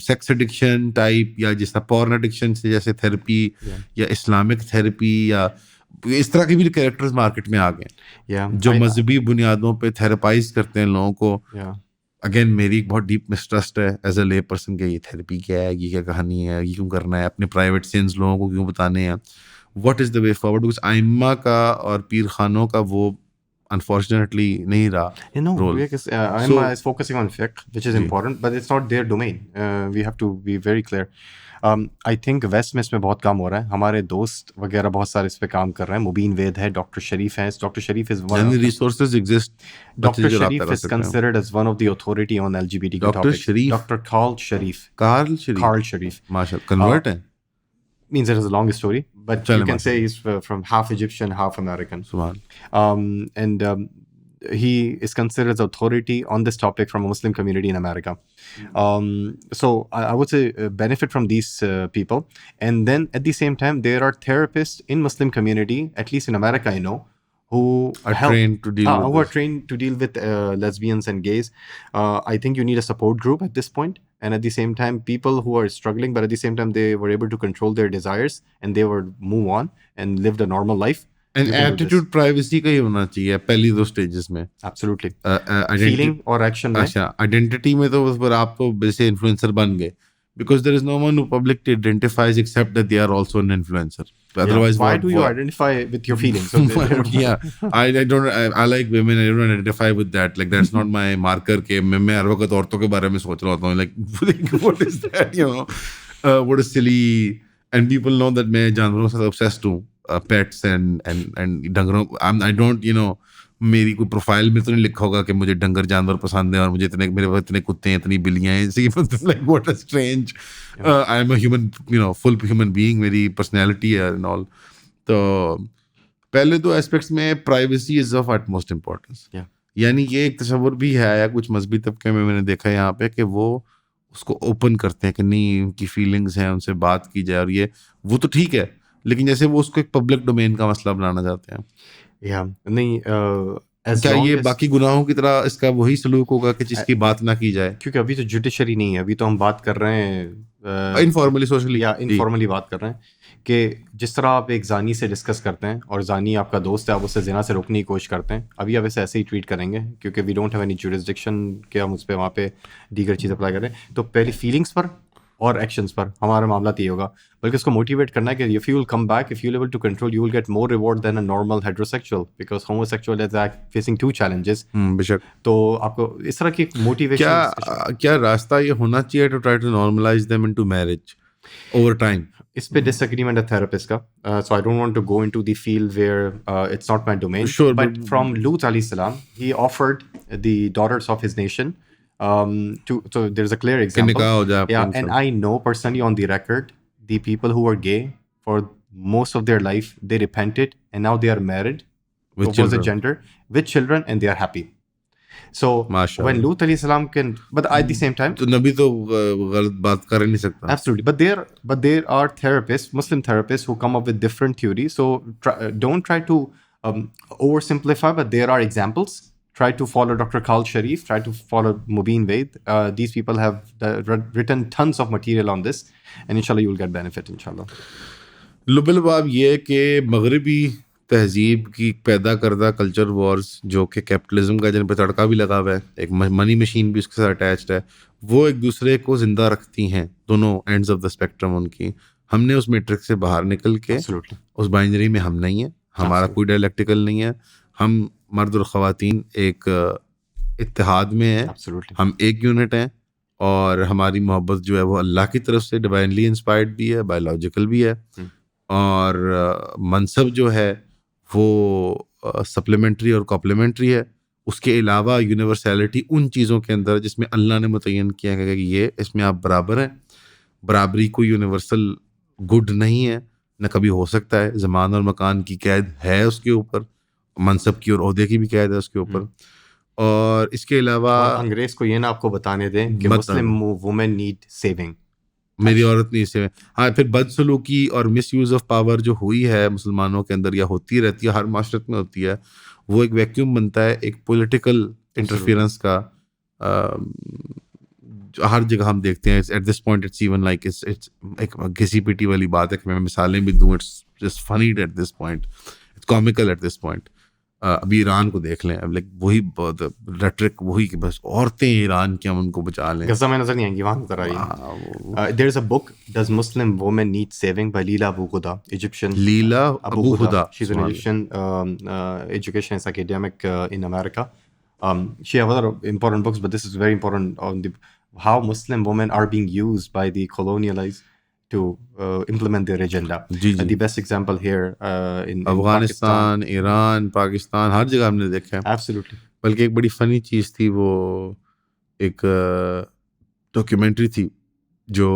sex addiction type, या जिस तरह पॉर्न एडिक्शन से जैसे थेरेपी, या इस्लामिक थेरेपी, या इस तरह के भी कैरेक्टर्स मार्केट में आ गए Yeah. जो मजहबी बुनियादों पे थेरेपाइज करते हैं लोगों को. Yeah. अगेन मेरी एक बहुत डीप मिसट्रस्ट है एज अ ले पर्सन के, ये थेरेपी क्या है, ये क्या कहानी है, ये क्यों करना है, अपने प्राइवेट सिंस लोगों को क्यों बताने हैं, what is the way forward. Because आइम्मा का और पीर खानों का वो अनफॉर्चुनेटली नहीं रहा. You know, role. because IMA So- is focusing on fiqh, which is जी. important, but it's not their domain. We have to be very clear. I think west में इसमें बहुत काम हो रहा है. हमारे दोस्त वगैरह बहुत सारे इस पे काम कर रहे हैं. मुबीन वेद है, डॉक्टर शरीफ है. Doctor Sharif is one. यानी resources exist. Dr. Sharif is considered as one of the authority on LGBTQ Dr. topics. Sharif? Dr. Carl Sharif. Carl Sharif Carl Sharif. माशाल्लाह कन्वर्ट है. Means it is a long story, but Chale, you can mashallah. say he's from half Egyptian, half American. सुभान. And he is considered as authority on this topic from a Muslim community in America. So I would say benefit from these people. And then at the same time, there are therapists in Muslim community, at least in America, I know, who Are help- trained to deal with who are this. trained to deal with lesbians and gays. I think you need a support group at this point. And at the same time, people who are struggling, but at the same time, they were able to control their desires and they would move on and live the normal life. And You can do this. Attitude privacy का ही होना चाहिए पहली दो stages में. Absolutely. Identity- Feeling or action में. अच्छा, identity में तो बस पर आप तो जैसे इन्फ्लुएंसर बन गए because there is no one who publicly identifies except that they are also an influencer. Otherwise Why do you identify with your feelings? So yeah, I like women. I don't identify with that. Like that's not my marker. के मैं हर वक्त औरतों के बारे में सोच रहा होता हूँ. Like what is that? You know, what is silly? And people know that मैं जानवरों से obsessed हूँ. Pets and डंगरों. I don't मेरी कोई प्रोफाइल में तो नहीं लिखा होगा कि मुझे डंगर जानवर पसंद है और मुझे इतने मेरे पास इतने कुत्ते हैं इतनी बिल्लियां हैं इसी मतलब like what a strange I am a human full human being मेरी पर्सनैलिटी है एंड ऑल। तो पहले तो एस्पेक्ट्स में privacy is of utmost importance. Yeah. यानी ये एक तस्वुर भी है या कुछ मजहबी तबके में मैंने देखा है यहाँ पे कि वो उसको ओपन करते हैं कि नहीं उनकी फीलिंग्स हैं उनसे बात की जाए और ये वो तो ठीक है लेकिन जैसे वो उसको एक पब्लिक डोमेन का मसला बनाना चाहते हैं। या नहीं as क्या long ये as- बाकी गुनाहों की तरह इसका वही सलूक होगा कि जिसकी बात ना की जाए क्योंकि अभी तो जुडिशरी नहीं है, अभी तो हम बात कर रहे हैं इनफॉर्मली सोशली? या इनफॉर्मली बात कर रहे हैं कि जिस तरह आप एक जानी से डिस्कस करते हैं और जानी आपका दोस्त है, आप उससे ज़िना से रोकने की कोशिश करते हैं, अभी आप इसे ऐसे ही ट्रीट करेंगे क्योंकि we don't have any jurisdiction कि हम उस पर वहाँ पे दीगर चीज़ अप्लाई करें। तो पहले फीलिंग्स पर और एक्शंस पर हमारा मामला ये होगा, बल्कि उसको मोटिवेट करना है कि if you will come back, if you able to control, you will get more reward than a normal heterosexual, because homosexual is facing 2 challenges। बेशक। तो आपको इस तरह की मोटिवेशन क्या रास्ता ये होना चाहिए to try to normalize them into marriage over time? इस पे डिसएग्रीमेंट है थेरेपिस्ट का, so I don't want to go into the field where it's not my domain, Sure, but from लूत अलैहि सलाम ही offered the daughters of his nation to, so there's a clear कि example. निकाह हो जाए आपके Yeah, इनसे। and I know personally on the record, the people who were gay for most of their life, they repented and now they are married With to opposite children. gender with children and they are happy. So Mashallah. when Lut alayhi salam can, but at the same time, तो नबी तो गलत बात कर ही नहीं सकता। absolutely, but there are therapists, Muslim therapists, who come up with different theories. So don't try to oversimplify, but there are examples. Try to follow Dr. Khal Sharif, try to follow Mubin Vaid. These people have written tons of material on this, and inshallah you will get benefit, inshallah. लुबिल बाब ये कि मगरबी तहजीब की पैदा करदा culture Wars जो कि कैपिटलिज्म का जिन पे तड़का भी लगा हुआ है, एक मनी मशीन भी उसके साथ अटैच्ड है, वो एक दूसरे को जिंदा रखती हैं, दोनों एंड्स ऑफ द स्पेक्ट्रम उनकी। हमने उस मैट्रिक्स से बाहर निकल के Absolutely. उस बाइनरी में हम नहीं है, हमारा कोई डायलेक्टिकल नहीं है, हम मर्द और ख़वातीन एक इत्तेहाद में हैं, Absolutely. हम एक यूनिट हैं और हमारी मोहब्बत जो है वो अल्लाह की तरफ से डिवाइनली इंस्पायर्ड भी है, बायोलॉजिकल भी है, और मनसब जो है वो सप्लीमेंट्री और कॉम्प्लीमेंट्री है। उसके अलावा यूनिवर्सैलिटी उन चीज़ों के अंदर जिसमें अल्लाह ने मुतय्यन किया है कि ये इसमें आप बराबर हैं। बराबरी कोई यूनिवर्सल गुड नहीं है, न कभी हो सकता है। ज़मान और मकान की कैद है उसके ऊपर, मनसब की और ओहदे की भी कैद है उसके ऊपर। और इसके अलावा और अंग्रेज को ये ना आपको बताने दें कि मत मुस्लिम वुमेन नीड सेविंग। मेरी औरत नहीं से। हाँ, फिर बदसलूकी और मिस यूज़ ऑफ पावर जो हुई है मुसलमानों के अंदर या होती रहती है, हर माशरत में होती है, वो एक वैक्यूम बनता है एक पॉलिटिकल इंटरफेरेंस का। हर जगह हम देखते हैं। At this point it's even like it's एक घिसी पिटी वाली बात है कि मैं मिसालें भी दूँ, it's just funny at this point, it's comical at this point. अभी ईरान को देख लें, अब लाइक वही रेटरिक वही कि बस औरतें ईरान की हम उनको बचा लें। गज़ा में नजर नहीं आएंगी, वहाँ नजर आएगी। There is a book, Does Muslim Women Need Saving, by Leela Abu Ghuda, Egyptian. Leela Abu Huda, She's an Egyptian educationist academic in America. She has other important books, but this is very important on how Muslim women are being used by the colonialized to implement their agenda. जी जी। The best example here in Pakistan. Afghanistan, Iran, Pakistan, हर जगह हमने देखा है। Absolutely. बल्कि एक बड़ी फनी चीज़ थी, वो एक डॉक्यूमेंट्री थी जो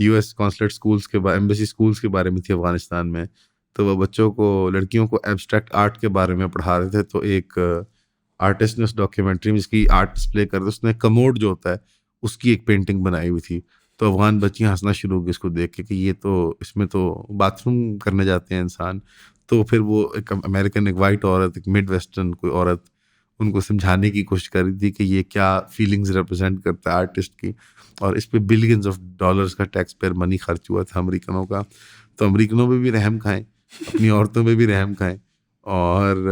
यूएस कॉन्सुलेट स्कूल्स के एम्बेसी स्कूल्स के बारे में थी अफगानिस्तान में। तो वो बच्चों को, लड़कियों को एब्स्ट्रैक्ट आर्ट के बारे में पढ़ा रहे थे। तो एक आर्टिस्ट ने उस डॉक्यूमेंट्री में जिसकी आर्ट डिस्प्ले कर रहे, उसने कमोड जो होता है उसकी एक पेंटिंग बनाई हुई थी। तो अफगान बच्चियाँ हंसना शुरू हो गई इसको देख के कि ये तो, इसमें तो बाथरूम करने जाते हैं इंसान। तो फिर वो एक अमेरिकन, एक वाइट औरत, एक मिड वेस्टर्न कोई औरत उनको समझाने की कोशिश कर रही थी कि ये क्या फीलिंग्स रिप्रेजेंट करता है आर्टिस्ट की, और इस पे बिलियंस ऑफ डॉलर्स का टैक्स पेयर मनी खर्च हुआ था अमेरिकनों का। तो अमेरिकनों पे भी रहम खाएं, अपनी औरतों पे भी रहम खाएं। और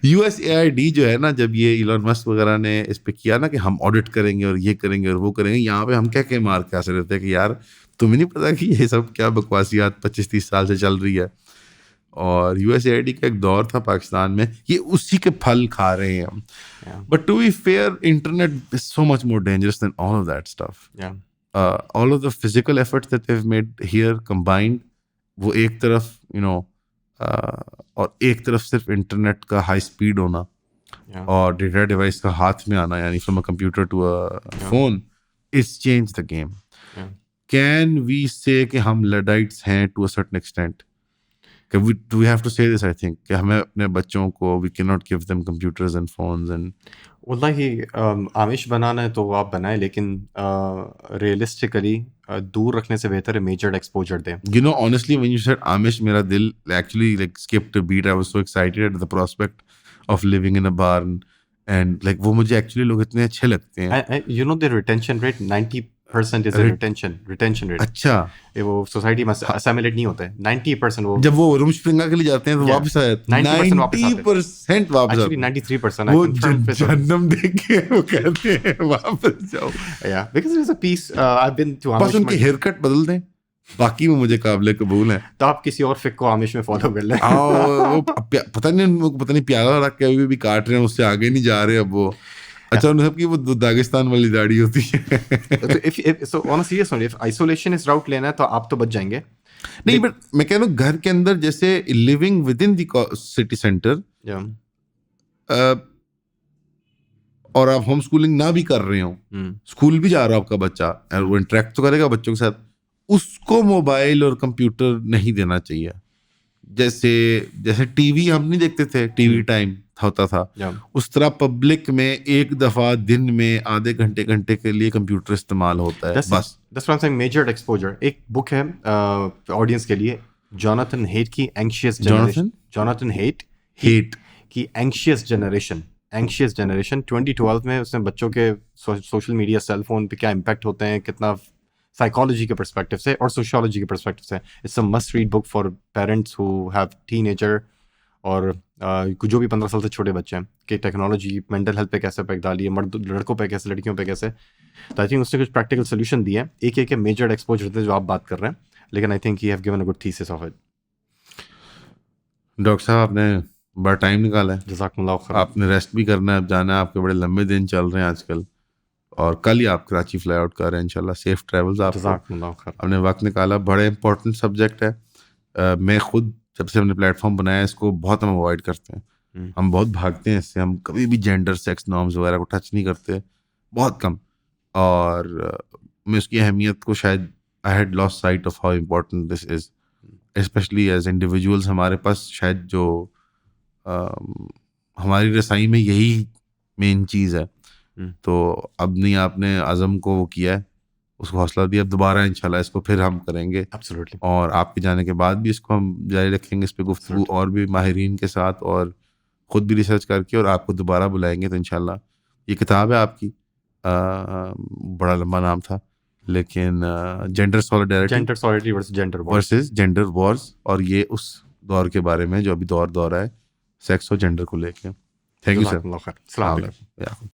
USAID जो है ना, जब ये इलॉन मस्क वगैरह ने इस पे किया ना कि हम ऑडिट करेंगे और ये करेंगे और वो करेंगे, यहाँ पे हम क्या क्या मार के हासिल रहते हैं कि यार तुम्हें नहीं पता कि ये सब क्या बकवासियात 25-30 साल से चल रही है। और USAID का एक दौर था पाकिस्तान में, ये उसी के फल खा रहे हैं हम। But to be fair, internet is so much more dangerous than all of that stuff. All of the physical efforts that they have made here combined, वो एक तरफ और एक तरफ सिर्फ इंटरनेट का हाई स्पीड होना Yeah. और डेटा डिवाइस का हाथ में आना, यानी from a computer to a phone, is change the game. Yeah. Can we say कि हम लडाइट्स हैं to a certain extent? We have to say this, I think, कि हमें अपने बच्चों को we cannot give them computers and phones and वल्लाही आमिश बनाना है तो आप बनाएं, लेकिन रियलिस्टिकली दूर रखने से बेहतर है मेजर्ड एक्सपोजर दें. you know, honestly, when you said Amish, मेरा दिल actually like skipped a beat. I was so excited at the prospect of living in a barn and like वो मुझे actually लोग इतने अच्छे लगते हैं. You know the retention rate 90% is a retention rate. अच्छा, ये वो सोसाइटी में assimilate नहीं होता है. 90% वो जब वो रूमस्प्रिंगा के लिए जाते हैं तो Yeah. वापस आए 90% वापस आते हैं. 90% वापस actually आते हैं. 93%. वो I confirmed with जन्म देख के वो कहते हैं वापस जाओ. yeah, because there's a piece I've been to बस Amish उनकी हेयर कट बदल दें, बाकी में मुझे काबिल कबूल है. तो आप किसी और फिक को आमिश में फॉलो कर लें. वो पता नहीं उनको पता नहीं प्यारा रख के अभी भी काट रहे हैं, उससे आगे नहीं जा रहे अब वो. अच्छा, उन सबकी वो दागिस्तान वाली दाढ़ी होती है. so on a serious note, if isolation is route लेना है तो आप तो बच जाएंगे. नहीं, बट मैं कह रहा हूँ घर के अंदर जैसे living with in the city centre, Yeah. और आप होम स्कूलिंग ना भी कर रहे हो, स्कूल भी जा रहा हो आपका बच्चा, और वो इंटरेक्ट तो करेगा बच्चों के साथ, उसको मोबाइल और कंप्यूटर नहीं देना चाहिए. जैसे टीवी हम नहीं देखते थे, टीवी टाइम होता था, Yeah. उस तरह पब्लिक में एक दफा दिन में आधे घंटे के लिए कंप्यूटर इस्तेमाल होता है. बस That's what I'm saying, measured exposure. एक बुक है ऑडियंस के लिए, जोनाथन हेट की एंग्शियस जनरेशन. जोनाथन हेट की एंग्शियस जनरेशन 2012 में उसने बच्चों के सोशल मीडिया, सेल फोन पे क्या इम्पैक्ट होते हैं, कितना साइकोलॉजी के पर्सपेक्टिव से और सोशियोलॉजी के पर्सपेक्टिव से. It's a must read book for parents who have teenager और जो भी 15 साल से छोटे बच्चे हैं, कि टेक्नोलॉजी मेंटल हेल्थ पे कैसे इम्पैक्ट डाली है, लड़कों पे कैसे, लड़कियों पे कैसे. तो आई थिंक उसने कुछ प्रैक्टिकल सोल्यूशन दिए हैं. एक मेजर्ड एक्सपोजर थे जो आप बात कर रहे हैं, लेकिन I think you have given a good thesis of it. Doctor साहब, आपने बड़ा टाइम निकाला है. जज़ाकुमुल्लाह खैर. आपने रेस्ट भी करना है, अब जाना है, आपके बड़े लंबे दिन चल रहे हैं आजकल, और कल ही आप कराची फ्लाई आउट कर रहे हैं. इंशाल्लाह सेफ ट्रेवल्स आपको. जज़ाकुमुल्लाह खैर. आपने वक्त निकाला, बड़े इंपॉर्टेंट सब्जेक्ट है. मैं खुद जब से हमने प्लेटफॉर्म बनाया इसको बहुत हम अवॉइड करते हैं. हम बहुत भागते हैं इससे, हम कभी भी जेंडर, सेक्स नॉर्म्स वगैरह को टच नहीं करते, बहुत कम. और मैं उसकी अहमियत को शायद I had lost sight of how important this is, especially as individuals. हमारे पास शायद जो हमारी रसाई में यही मेन चीज़ है. तो अब नहीं, आपने आज़म को वो किया है, उसको हौसला दिया. अब दोबारा इंशाल्लाह इसको फिर हम करेंगे, एब्सोल्युटली. और आपके जाने के बाद भी इसको हम जारी रखेंगे, इस पे गुफ्तगू और भी माहिरीन के साथ, और ख़ुद भी रिसर्च करके, और आपको दोबारा बुलाएंगे. तो इंशाल्लाह ये किताब है आपकी, बड़ा लंबा नाम था, लेकिन gender solidarity versus gender Wars, और ये उस दौर के बारे में जो अभी दौर है सेक्स और जेंडर को लेके. Thank you sir. जज़ाकुमुल्लाह खैर. अस्सलाम वालेकुम. Yeah.